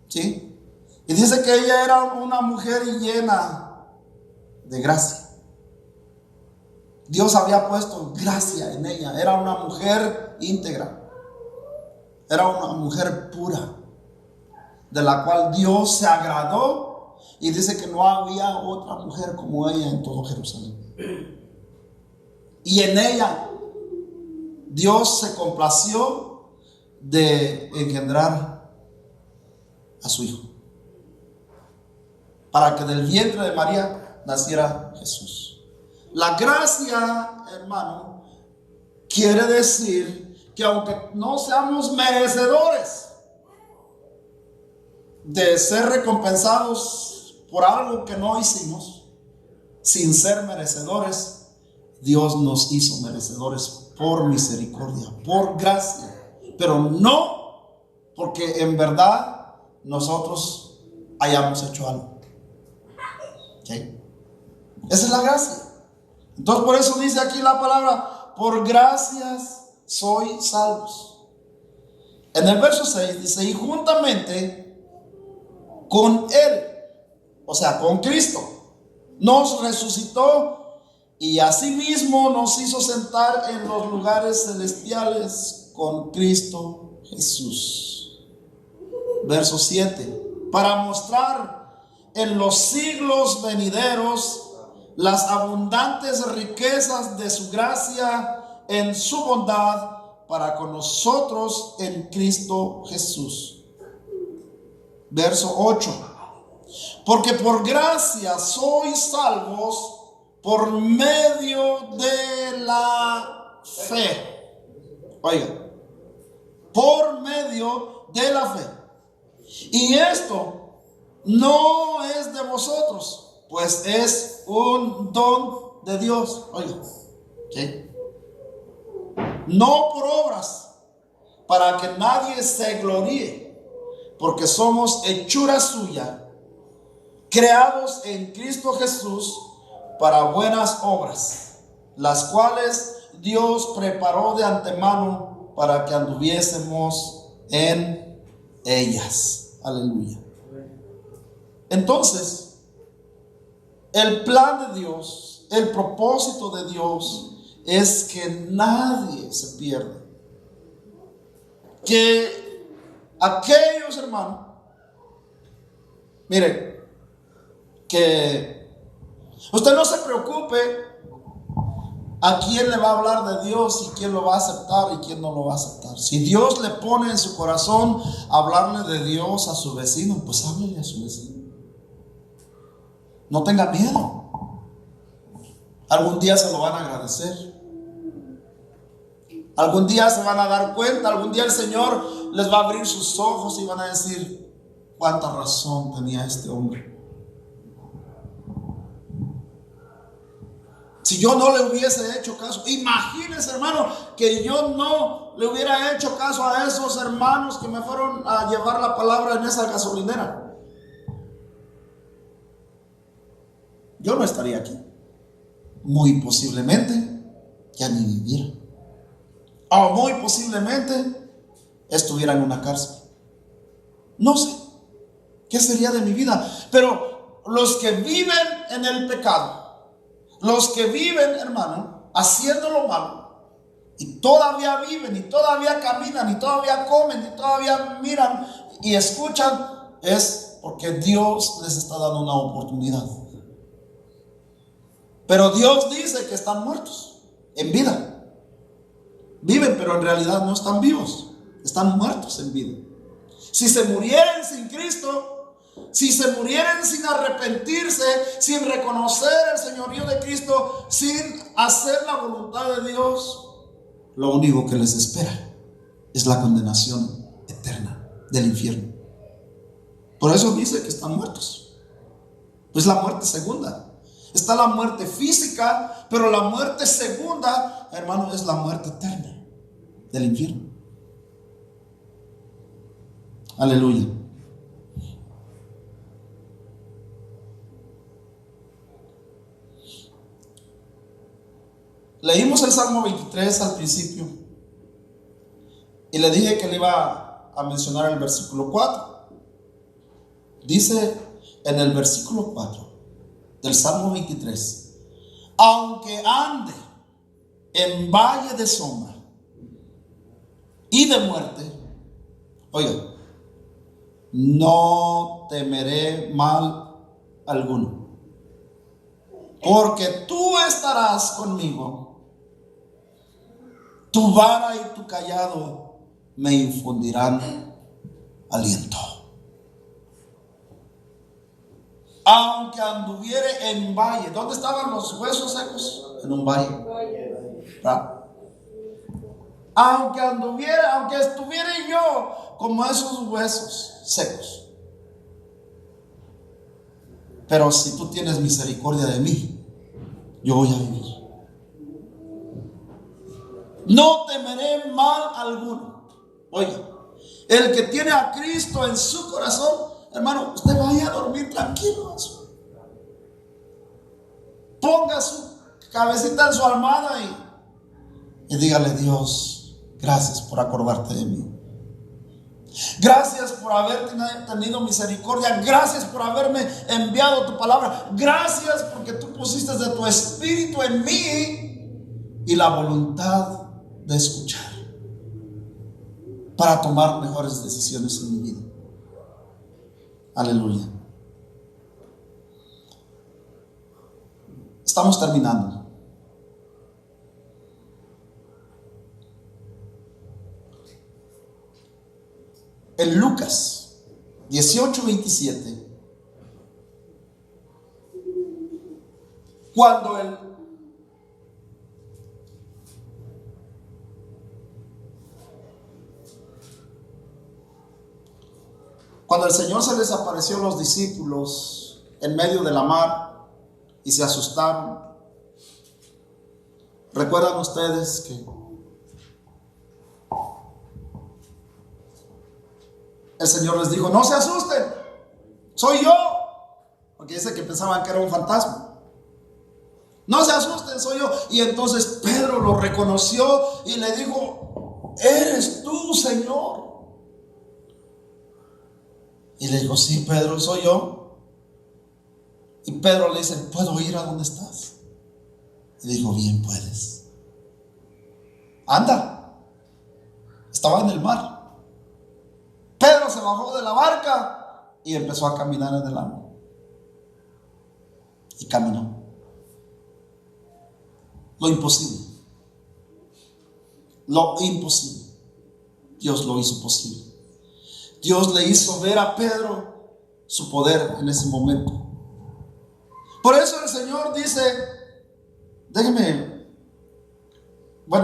¿sí? Y dice que ella era una mujer llena de gracia. Dios había puesto gracia en ella. Era una mujer íntegra. Era una mujer pura, de la cual Dios se agradó. Y dice que no había otra mujer como ella en todo Jerusalén. Y en ella Dios se complació de engendrar a su hijo, para que del vientre de María naciera Jesús. La gracia, hermano, quiere decir que aunque no seamos merecedores de ser recompensados por algo que no hicimos, sin ser merecedores, Dios nos hizo merecedores por misericordia, por gracia, pero no porque en verdad nosotros hayamos hecho algo. ¿Okay? Esa es la gracia. Entonces por eso dice aquí la palabra, por gracias sois salvos. En el verso 6 dice, y juntamente con Él, o sea, con Cristo, nos resucitó y asimismo nos hizo sentar en los lugares celestiales con Cristo Jesús. Verso 7, para mostrar en los siglos venideros las abundantes riquezas de su gracia en su bondad para con nosotros en Cristo Jesús. Verso 8. Porque por gracia sois salvos por medio de la fe. Oiga, por medio de la fe. Y esto no es de vosotros, pues es un don de Dios. Oiga, ¿sí? No por obras, para que nadie se gloríe, porque somos hechura suya, creados en Cristo Jesús para buenas obras, las cuales Dios preparó de antemano para que anduviésemos en ellas. Aleluya. Entonces, el plan de Dios, el propósito de Dios es que nadie se pierda. Que aquellos hermanos, mire, que usted no se preocupe a quién le va a hablar de Dios y quién lo va a aceptar y quién no lo va a aceptar. Si Dios le pone en su corazón hablarle de Dios a su vecino, pues háblele a su vecino. No tenga miedo. Algún día se lo van a agradecer. Algún día se van a dar cuenta. Algún día el Señor les va a abrir sus ojos y van a decir: cuánta razón tenía este hombre. Si yo no le hubiese hecho caso, imagínense, hermano, que yo no le hubiera hecho caso a esos hermanos que me fueron a llevar la palabra en esa gasolinera. Yo no estaría aquí. Muy posiblemente ya ni viviera. O muy posiblemente estuviera en una cárcel. No sé qué sería de mi vida. Pero los que viven en el pecado, los que viven, hermano, haciendo lo malo, y todavía viven, y todavía caminan, y todavía comen, y todavía miran y escuchan, es porque Dios les está dando una oportunidad. Pero Dios dice que están muertos en vida. Viven, pero en realidad no están vivos. Están muertos en vida. Si se murieran sin Cristo, si se murieran sin arrepentirse, sin reconocer el señorío de Cristo, sin hacer la voluntad de Dios, lo único que les espera es la condenación eterna del infierno. Por eso dice que están muertos. Es la muerte segunda. Está la muerte física, pero la muerte segunda, hermano, es la muerte eterna del infierno. Aleluya. Leímos el Salmo 23 al principio y le dije que le iba a mencionar el versículo 4. Dice en el versículo 4 del Salmo 23: aunque ande en valle de sombra y de muerte, oiga, no temeré mal alguno, porque tú estarás conmigo. Tu vara y tu cayado me infundirán aliento. Aunque anduviere en valle. ¿Dónde estaban los huesos secos? En un valle. ¿Verdad? Aunque estuviera yo como esos huesos secos. Pero si tú tienes misericordia de mí, yo voy a vivir. No temeré mal alguno. Oiga, el que tiene a Cristo en su corazón, hermano, usted vaya a dormir tranquilo. Ponga su cabecita en su almohada y dígale: Dios, gracias por acordarte de mí. Gracias por haber tenido misericordia. Gracias por haberme enviado tu palabra. Gracias porque tú pusiste de tu espíritu en mí y la voluntad de escuchar para tomar mejores decisiones en mi vida. Aleluya. Estamos terminando. En Lucas 18:27, cuando el Señor se les apareció a los discípulos en medio de la mar y se asustaron, ¿recuerdan ustedes que el Señor les dijo: no se asusten, soy yo? Porque dice que pensaban que era un fantasma. No se asusten, soy yo. Y entonces Pedro lo reconoció y le dijo: ¿eres tú, Señor? Y le dijo: sí, Pedro, soy yo. Y Pedro le dice: ¿puedo ir a donde estás? Y dijo: bien, puedes. Anda. Estaba en el mar. Pedro se bajó de la barca y empezó a caminar en el agua. Y caminó. Lo imposible. Lo imposible. Dios lo hizo posible. Dios le hizo ver a Pedro su poder en ese momento. Por eso el Señor dice,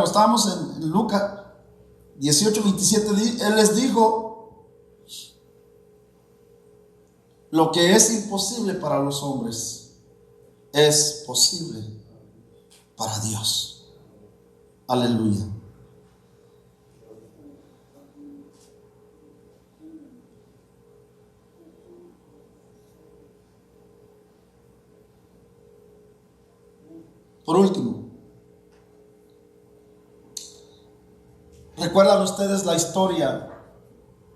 estábamos en Lucas 18:27, Él les dijo: lo que es imposible para los hombres es posible para Dios. Aleluya. Por último, ¿recuerdan ustedes la historia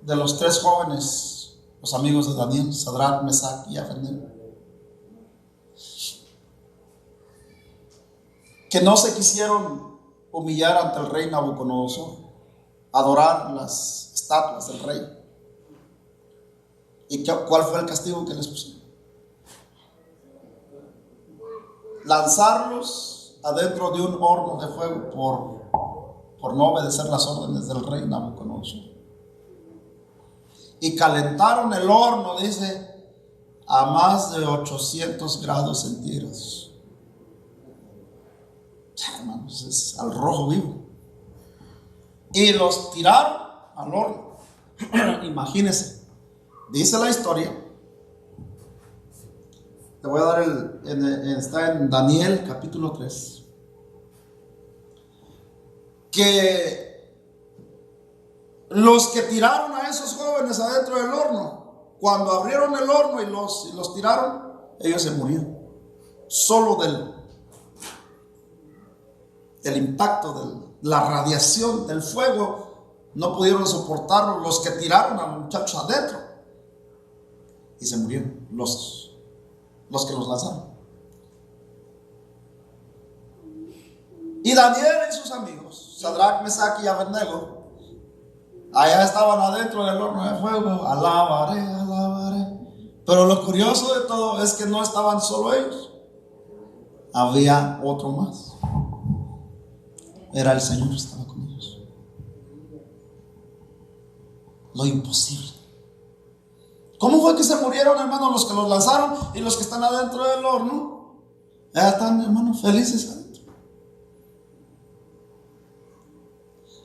de los tres jóvenes, los amigos de Daniel, Sadrach, Mesach y Abednego, que no se quisieron humillar ante el rey Nabucodonosor, adorar las estatuas del rey? ¿Y cuál fue el castigo que les pusieron? Lanzarlos adentro de un horno de fuego por no obedecer las órdenes del rey Nabucodonosor. Y calentaron el horno, dice, a más de 800 grados centígrados. Hermanos, es al rojo vivo. Y los tiraron al horno. Imagínense, dice la historia. Te voy a dar está en Daniel capítulo 3, que los que tiraron a esos jóvenes jóvenes adentro del horno. Cuando abrieron el horno y los tiraron, ellos se murieron. Solo del impacto, de la radiación, del fuego, no pudieron soportarlo los que tiraron a los muchachos adentro. Y se murieron los que los lanzaron. Y Daniel y sus amigos, Sadrach, Mesach y Abednego, allá estaban adentro del horno de fuego. Alabaré, alabaré. Pero lo curioso de todo es que no estaban solo ellos. Había otro más. Era el Señor que estaba con ellos. Lo imposible. ¿Cómo fue que se murieron, hermanos, los que los lanzaron y los que están adentro del horno? Ya están, hermanos, felices adentro.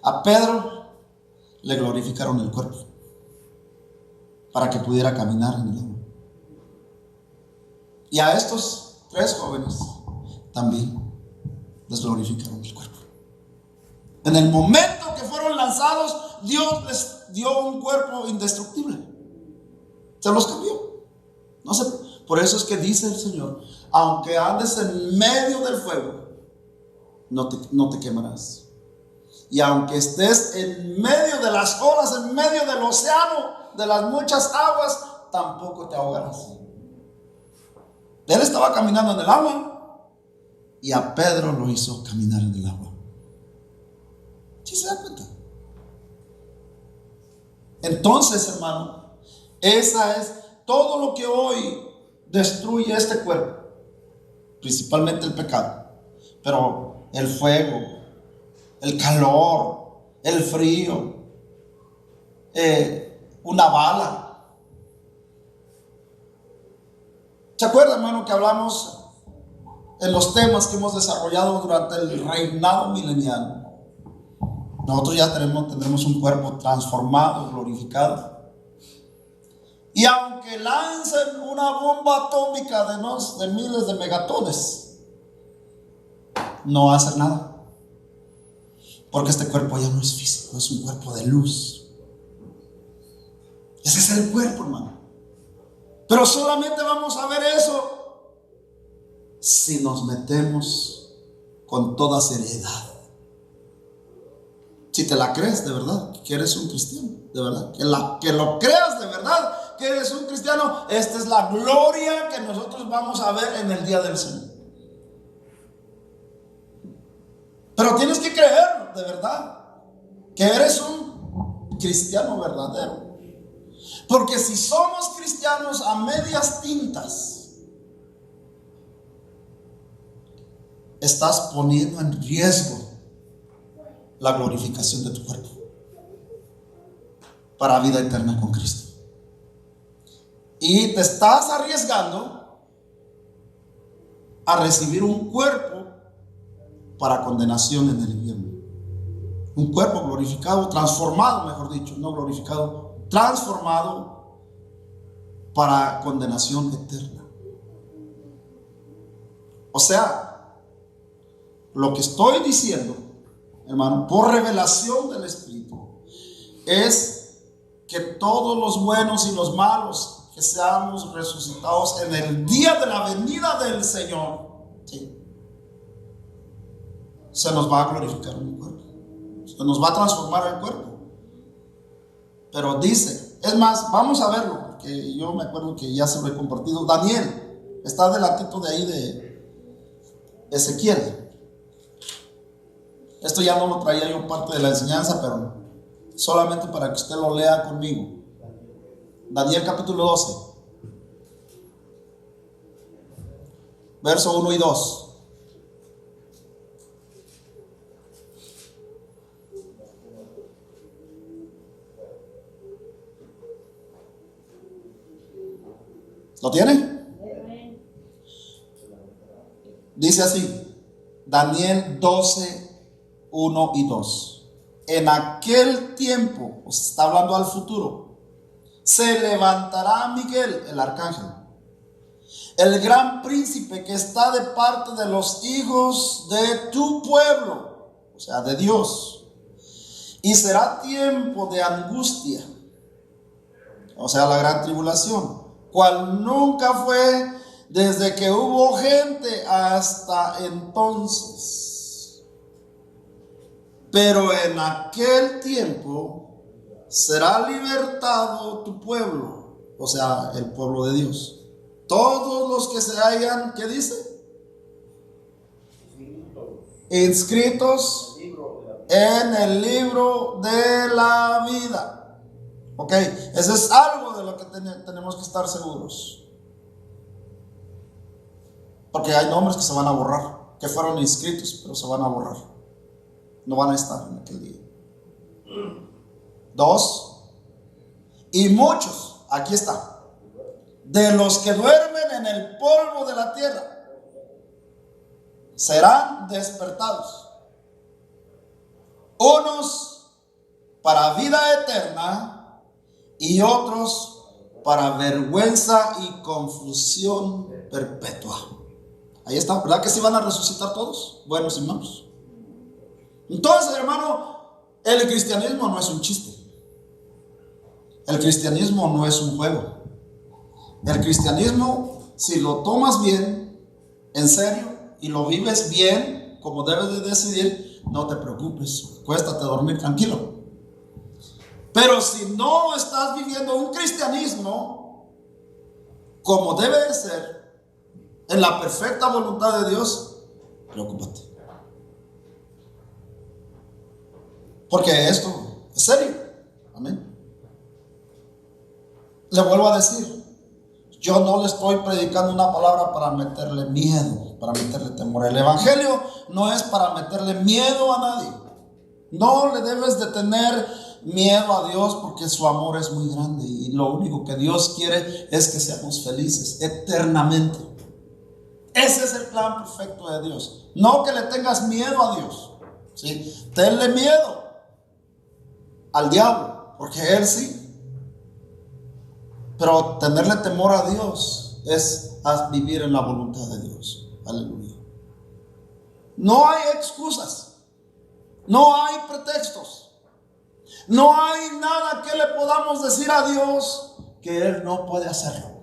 A Pedro le glorificaron el cuerpo para que pudiera caminar en el agua. Y a estos 3 jóvenes también les glorificaron el cuerpo. En el momento que fueron lanzados, Dios les dio un cuerpo indestructible. Se los cambió. No sé, por eso es que dice el Señor: aunque andes en medio del fuego, no te quemarás. Y aunque estés en medio de las olas, en medio del océano, de las muchas aguas, tampoco te ahogarás. Él estaba caminando en el agua y a Pedro lo hizo caminar en el agua. ¿Sí se da cuenta? Entonces, hermano, esa es todo lo que hoy destruye este cuerpo, principalmente el pecado, pero el fuego, el calor, el frío, una bala. ¿Se acuerda, hermano, que hablamos en los temas que hemos desarrollado durante el reinado milenial? Nosotros ya tendremos un cuerpo transformado, glorificado. Y aunque lancen una bomba atómica de miles de megatones, no va a hacer nada. Porque este cuerpo ya no es físico, es un cuerpo de luz. Ese es el cuerpo, hermano. Pero solamente vamos a ver eso si nos metemos con toda seriedad. Si te la crees de verdad, que eres un cristiano, de verdad, que lo creas de verdad, que eres un cristiano. Esta es la gloria que nosotros vamos a ver en el día del Señor. Pero tienes que creer de verdad que eres un cristiano verdadero. Porque si somos cristianos a medias tintas, estás poniendo en riesgo la glorificación de tu cuerpo para vida eterna con Cristo. Y te estás arriesgando a recibir un cuerpo para condenación en el infierno. Un cuerpo glorificado, transformado, mejor dicho, no glorificado, transformado para condenación eterna. O sea, lo que estoy diciendo, hermano, por revelación del Espíritu, es que todos los buenos y los malos que seamos resucitados en el día de la venida del Señor, ¿sí?, se nos va a glorificar el cuerpo, se nos va a transformar el cuerpo. Pero dice, es más, vamos a verlo, porque yo me acuerdo que ya se lo he compartido. Daniel está delantito de ahí de Ezequiel. Esto ya no lo traía yo parte de la enseñanza, pero solamente para que usted lo lea conmigo. Daniel capítulo 12, verso 1 y 2. ¿Lo tiene? Dice así, Daniel 12, 1 y 2. En aquel tiempo, o sea, está hablando al futuro, se levantará Miguel, el arcángel, el gran príncipe que está de parte de los hijos de tu pueblo, o sea, de Dios, y será tiempo de angustia o sea, la gran tribulación, cual nunca fue desde que hubo gente hasta entonces. Pero en aquel tiempo será libertado tu pueblo, o sea, el pueblo de Dios. Todos los que se hayan, ¿qué dice? Inscritos en el libro de la vida. Ok, eso es algo de lo que tenemos que estar seguros. Porque hay nombres que se van a borrar, que fueron inscritos, pero se van a borrar. No van a estar en aquel día. 2. Y muchos, aquí está, de los que duermen en el polvo de la tierra, serán despertados. Unos para vida eterna y otros para vergüenza y confusión perpetua. Ahí está, ¿verdad que sí van a resucitar todos? Buenos y malos. Entonces, hermano, el cristianismo no es un chiste. El cristianismo no es un juego. El cristianismo, si lo tomas bien, en serio, y lo vives bien, como debes de decidir, no te preocupes, cuéstate dormir tranquilo. Pero si no estás viviendo un cristianismo como debe de ser, en la perfecta voluntad de Dios, preocúpate. Porque esto es serio. Amén. Le vuelvo a decir, yo no le estoy predicando una palabra para meterle miedo, para meterle temor. El evangelio no es para meterle miedo a nadie. No le debes de tener miedo a Dios, porque su amor es muy grande y lo único que Dios quiere es que seamos felices eternamente. Ese es el plan perfecto de Dios. No que le tengas miedo a Dios, ¿sí? Tenle miedo al diablo, porque él sí. Pero tenerle temor a Dios es vivir en la voluntad de Dios. Aleluya. No hay excusas, no hay pretextos, no hay nada que le podamos decir a Dios que Él no puede hacerlo.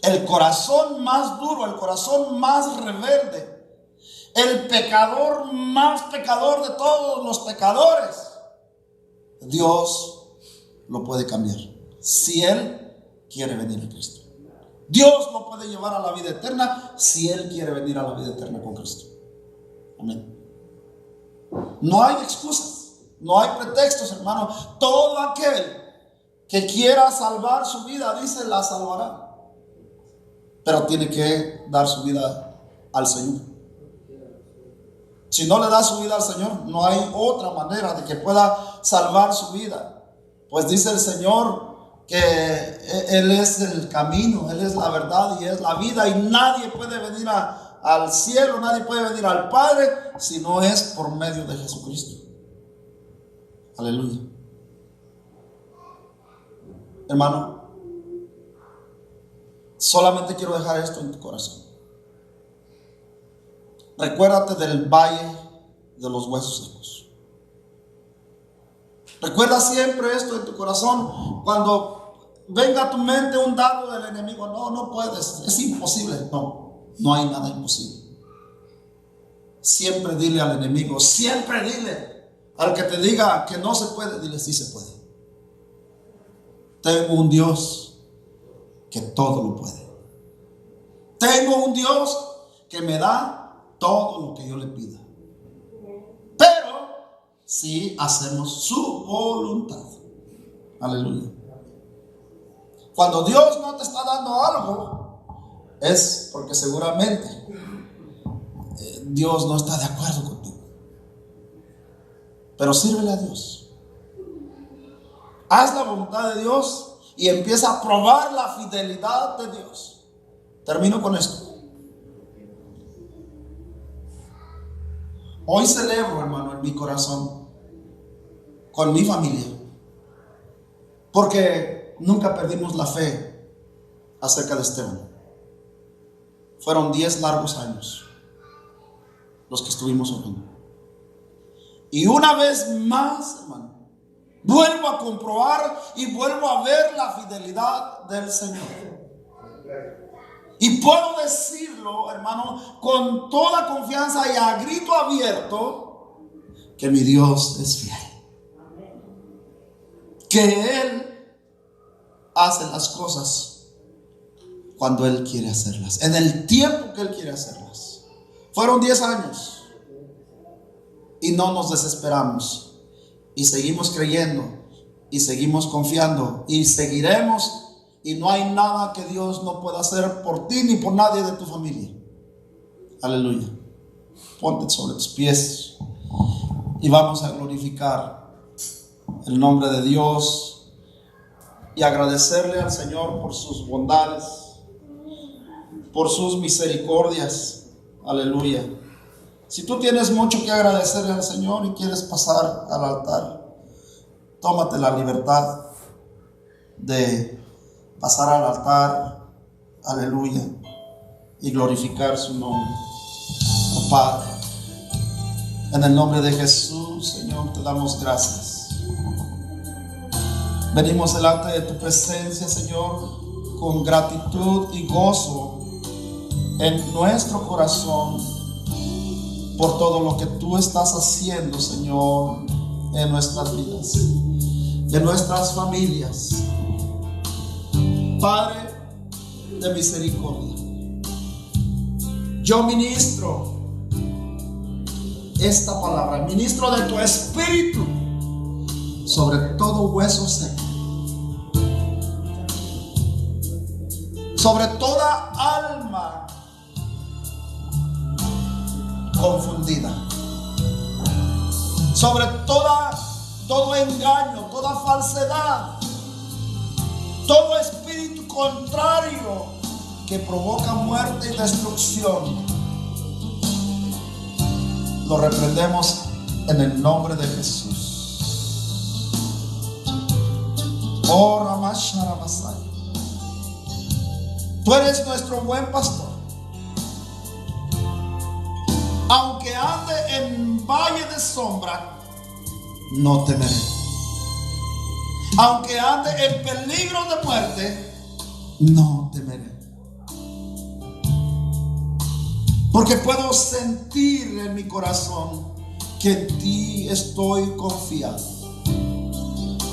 El corazón más duro, el corazón más rebelde, el pecador más pecador de todos los pecadores, Dios lo puede cambiar si Él quiere venir a Cristo. Dios lo puede llevar a la vida eterna si Él quiere venir a la vida eterna con Cristo. Amén. No hay excusas, no hay pretextos, hermano. Todo aquel que quiera salvar su vida, dice, la salvará. Pero tiene que dar su vida al Señor. Si no le da su vida al Señor, no hay otra manera de que pueda salvar su vida. Pues dice el Señor que Él es el camino, Él es la verdad y es la vida, y nadie puede venir al cielo, nadie puede venir al Padre si no es por medio de Jesucristo. Aleluya. Hermano, solamente quiero dejar esto en tu corazón. Recuérdate del valle de los huesos secos. Recuerda siempre esto en tu corazón. Cuando venga a tu mente un dardo del enemigo, no puedes, es imposible. No hay nada imposible. Siempre dile al enemigo, siempre dile al que te diga que no se puede, dile sí se puede. Tengo un Dios que todo lo puede. Tengo un Dios que me da todo lo que yo le pida. Pero si hacemos su voluntad. Aleluya. Cuando Dios no te está dando algo, es porque seguramente Dios no está de acuerdo contigo. Pero sírvele a Dios. Haz la voluntad de Dios y empieza a probar la fidelidad de Dios. Termino con esto. Hoy celebro, hermano, en mi corazón, con mi familia, porque nunca perdimos la fe acerca de Esteban. Fueron 10 largos años los que estuvimos orando. Y una vez más, hermano, Vuelvo a comprobar y vuelvo a ver la fidelidad del Señor. Y puedo decirlo, hermano, con toda confianza y a grito abierto, que mi Dios es fiel. Que Él hace las cosas cuando Él quiere hacerlas, en el tiempo que Él quiere hacerlas. Fueron 10 años y no nos desesperamos y seguimos creyendo y seguimos confiando y seguiremos. Y no hay nada que Dios no pueda hacer por ti ni por nadie de tu familia. Aleluya. Ponte sobre tus pies y vamos a glorificar el nombre de Dios y agradecerle al Señor por sus bondades, por sus misericordias. Aleluya. Si tú tienes mucho que agradecerle al Señor y quieres pasar al altar, tómate la libertad de pasar al altar, aleluya, y glorificar su nombre. Oh Padre, en el nombre de Jesús, Señor, te damos gracias. Venimos delante de tu presencia, Señor, con gratitud y gozo en nuestro corazón por todo lo que tú estás haciendo, Señor, en nuestras vidas, en nuestras familias. Padre de misericordia, yo ministro esta palabra, ministro de tu espíritu sobre todo hueso seco, sobre toda alma confundida, sobre todo engaño, toda falsedad, todo espíritu contrario que provoca muerte y destrucción. Lo reprendemos en el nombre de Jesús. Oh, Ramashara Masaya, tú eres nuestro buen pastor. Aunque ande en valle de sombra, no temeré. Aunque ande en peligro de muerte, no temeré. Porque puedo sentir en mi corazón que en ti estoy confiado.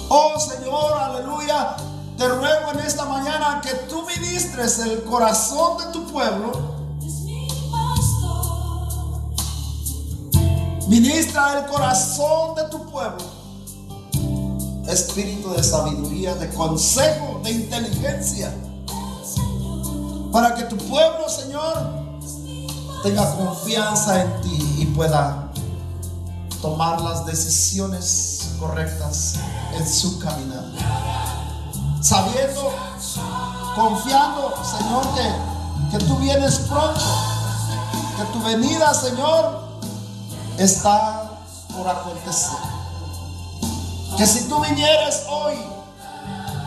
Oh Señor, aleluya, te ruego en esta mañana que tú ministres el corazón de tu pueblo. Ministra el corazón de tu pueblo. Espíritu de sabiduría, de consejo, de inteligencia, para que tu pueblo, Señor, tenga confianza en ti y pueda tomar las decisiones correctas en su caminar, sabiendo, confiando, Señor, que tú vienes pronto, que tu venida, Señor, está por acontecer. Que si tú vinieres hoy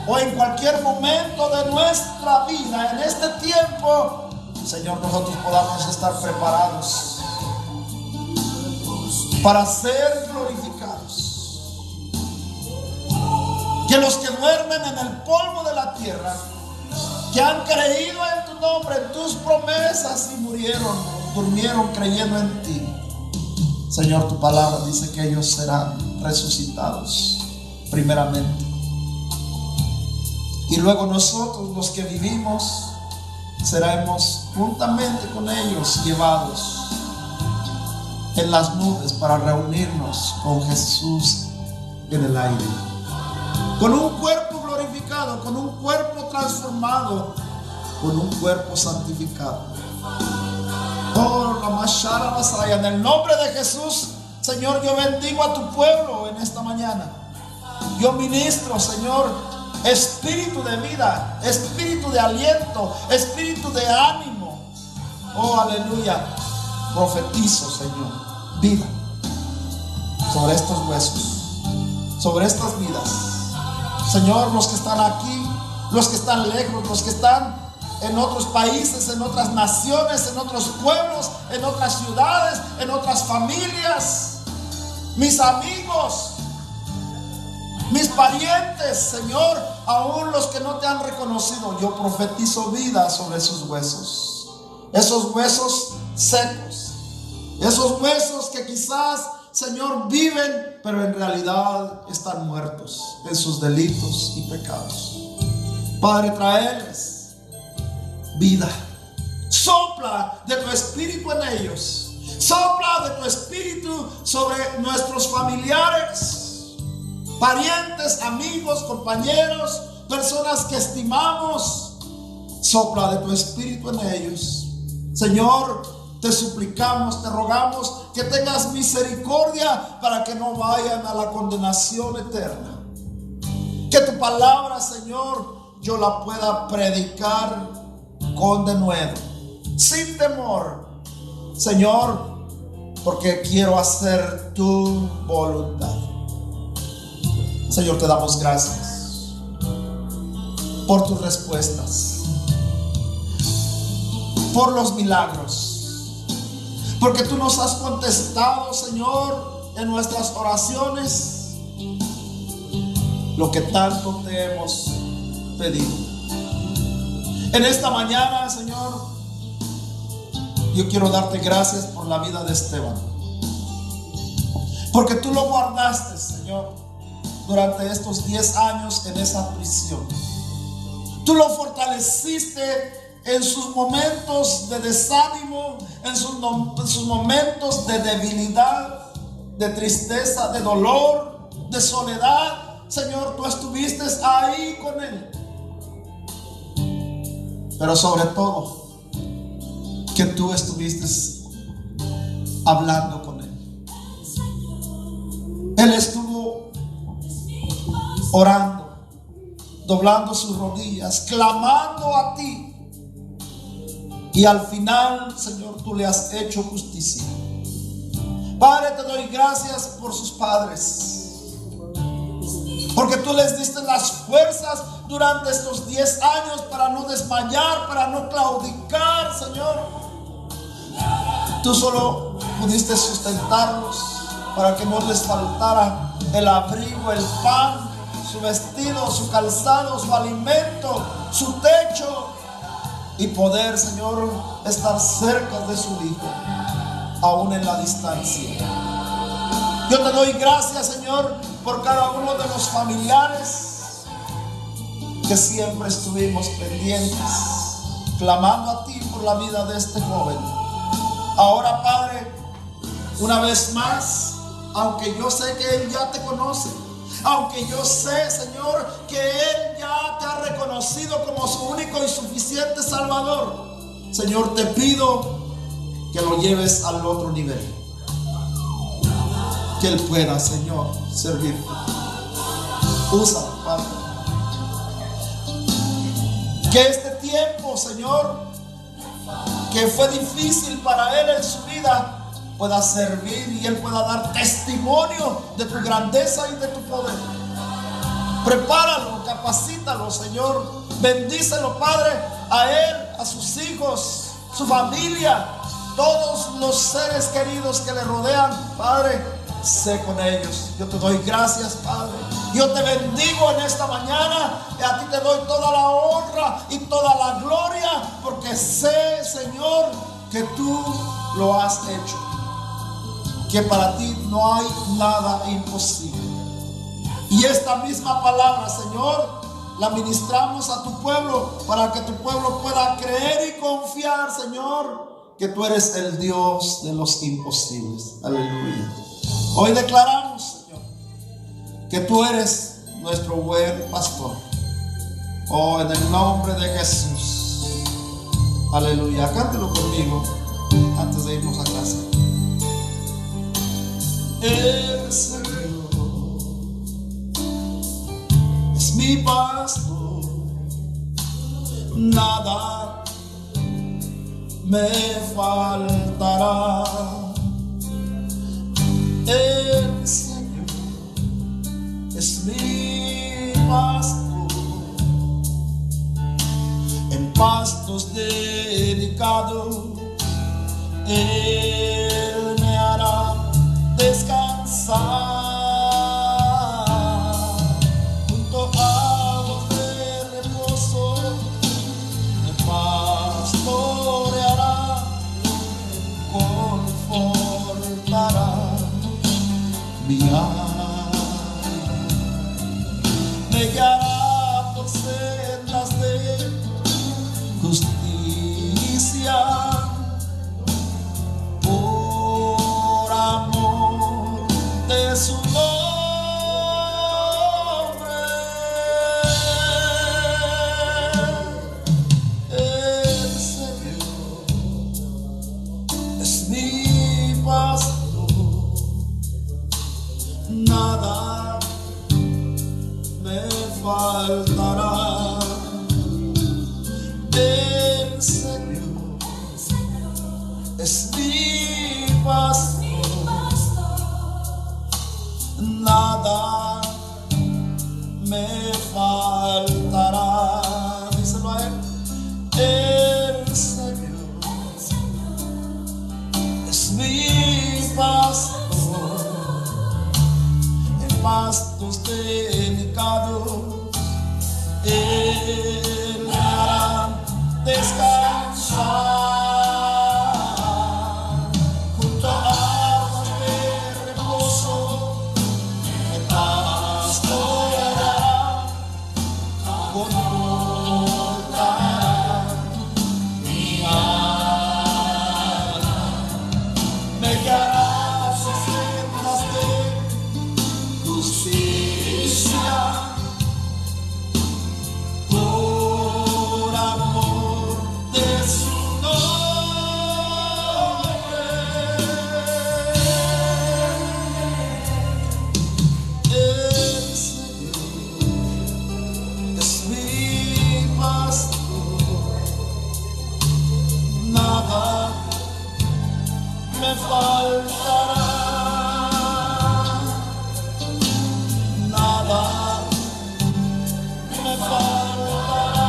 o en cualquier momento de nuestra vida, en este tiempo, Señor, nosotros podamos estar preparados para ser glorificados. Que los que duermen en el polvo de la tierra, que han creído en tu nombre, en tus promesas y durmieron creyendo en ti, Señor, tu palabra dice que ellos serán resucitados primeramente, y luego nosotros, los que vivimos, seremos juntamente con ellos llevados en las nubes para reunirnos con Jesús en el aire, con un cuerpo glorificado, con un cuerpo transformado, con un cuerpo santificado. Oh, la Mashara Masaya, en el nombre de Jesús, Señor, yo bendigo a tu pueblo en esta mañana. Yo ministro, Señor, espíritu de vida, espíritu de aliento, espíritu de ánimo. Oh, aleluya. Profetizo, Señor, vida sobre estos huesos, sobre estas vidas. Señor, los que están aquí, los que están lejos, los que están en otros países, en otras naciones, en otros pueblos, en otras ciudades, en otras familias, mis amigos, mis parientes, Señor, aún los que no te han reconocido, yo profetizo vida sobre sus huesos. Esos huesos secos, esos huesos que quizás, Señor, viven, pero en realidad están muertos en sus delitos y pecados. Padre, traerles vida. Sopla de tu espíritu en ellos. Sopla de tu espíritu sobre nuestros familiares, parientes, amigos, compañeros, personas que estimamos. Sopla de tu espíritu en ellos. Señor, te suplicamos, te rogamos que tengas misericordia para que no vayan a la condenación eterna. Que tu palabra, Señor, yo la pueda predicar con denuedo, sin temor, Señor, porque quiero hacer tu voluntad. Señor, te damos gracias por tus respuestas, por los milagros, porque tú nos has contestado, Señor, en nuestras oraciones lo que tanto te hemos pedido. En esta mañana, Señor, yo quiero darte gracias por la vida de Esteban, porque tú lo guardaste, Señor, durante estos 10 años en esa prisión. Tú lo fortaleciste en sus momentos de desánimo, en sus momentos de debilidad, de tristeza, de dolor, de soledad. Señor, tú estuviste ahí con él. Pero sobre todo, que tú estuviste hablando con él. Él estuvo orando, doblando sus rodillas, clamando a ti. Y al final, Señor, tú le has hecho justicia. Padre, te doy gracias por sus padres, porque tú les diste las fuerzas durante estos 10 años para no desmayar, para no claudicar, Señor. Tú solo pudiste sustentarlos para que no les faltara el abrigo, el pan, su vestido, su calzado, su alimento, su techo, y poder, Señor, estar cerca de su hijo, aún en la distancia. Yo te doy gracias, Señor, por cada uno de los familiares que siempre estuvimos pendientes, clamando a ti por la vida de este joven. Ahora, Padre, una vez más, aunque yo sé que él ya te conoce, aunque yo sé, Señor, que él ya te ha reconocido como su único y suficiente Salvador, Señor, te pido que lo lleves al otro nivel, que él pueda, Señor, servirte. Úsalo, Padre. Que este tiempo, Señor, que fue difícil para él en su vida, pueda servir y él pueda dar testimonio de tu grandeza y de tu poder. Prepáralo, capacítalo, Señor. Bendícelo, Padre, a él, a sus hijos, su familia, todos los seres queridos que le rodean. Padre, sé con ellos. Yo te doy gracias, Padre. Yo te bendigo en esta mañana y a ti te doy toda la honra y toda la gloria, porque sé, Señor, que tú lo has hecho, que para ti no hay nada imposible. Y esta misma palabra, Señor, la ministramos a tu pueblo para que tu pueblo pueda creer y confiar, Señor, que tú eres el Dios de los imposibles. Aleluya. Hoy declaramos, Señor, que tú eres nuestro buen pastor. Oh, en el nombre de Jesús. Aleluya. Cántelo conmigo antes de irnos a casa. El Señor es mi pastor, nada me faltará. El Señor es mi pastor, en pastos dedicados Él me hará descansar. me guiará por sendas de justicia, por amor de su nombre. El Señor es mi pastor, nada me faltará. El Señor es mi pastor, nada me faltará. Díselo a él. El Señor es mi pastor, en pastos delicados Él me hará descansar, junto a aguas de reposo me pastoreará, confortará mi alma, me guiará por sendas de justicia, por amor de su nombre. El Señor es mi pastor, nada me faltará, nada me faltará,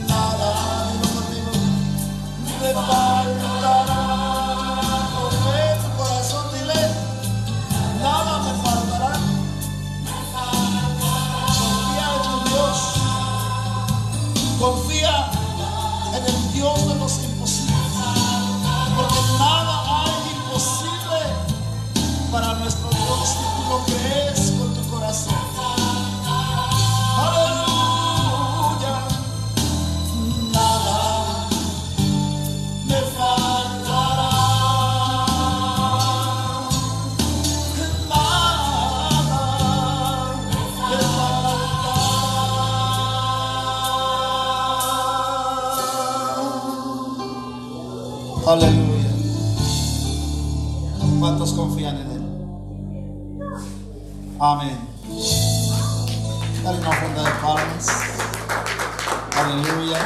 nada me faltará. Con tu corazón dile, nada me faltará. Confía en tu Dios, confía en el Dios de los imposibles, porque nada hay imposible para nuestro Dios si tú lo crees con tu corazón. Aleluya, nada me faltará, nada me faltará. Aleluya. ¿Cuántos confían en Él? Amén. Dale una ofrenda de palmas. Aleluya.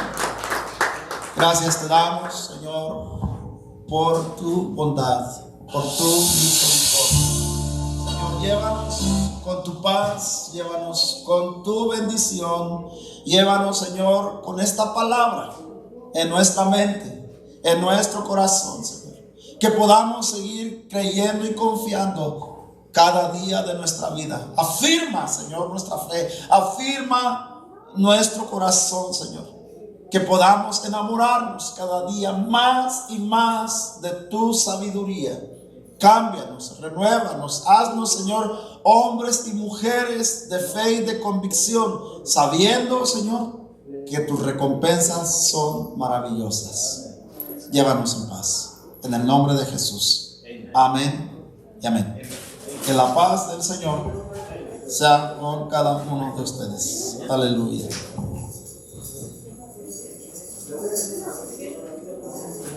Gracias te damos, Señor, por tu bondad, por tu misericordia. Señor, llévanos con tu paz, llévanos con tu bendición, llévanos, Señor, con esta palabra en nuestra mente, en nuestro corazón, Señor. Que podamos seguir creyendo y confiando cada día de nuestra vida. Afirma, Señor, nuestra fe. Afirma nuestro corazón, Señor. Que podamos enamorarnos cada día más y más de tu sabiduría. Cámbianos, renuévanos, haznos, Señor, hombres y mujeres de fe y de convicción, sabiendo, Señor, que tus recompensas son maravillosas. Llévanos en paz. En el nombre de Jesús. Amén y amén. Que la paz del Señor sea con cada uno de ustedes. Aleluya.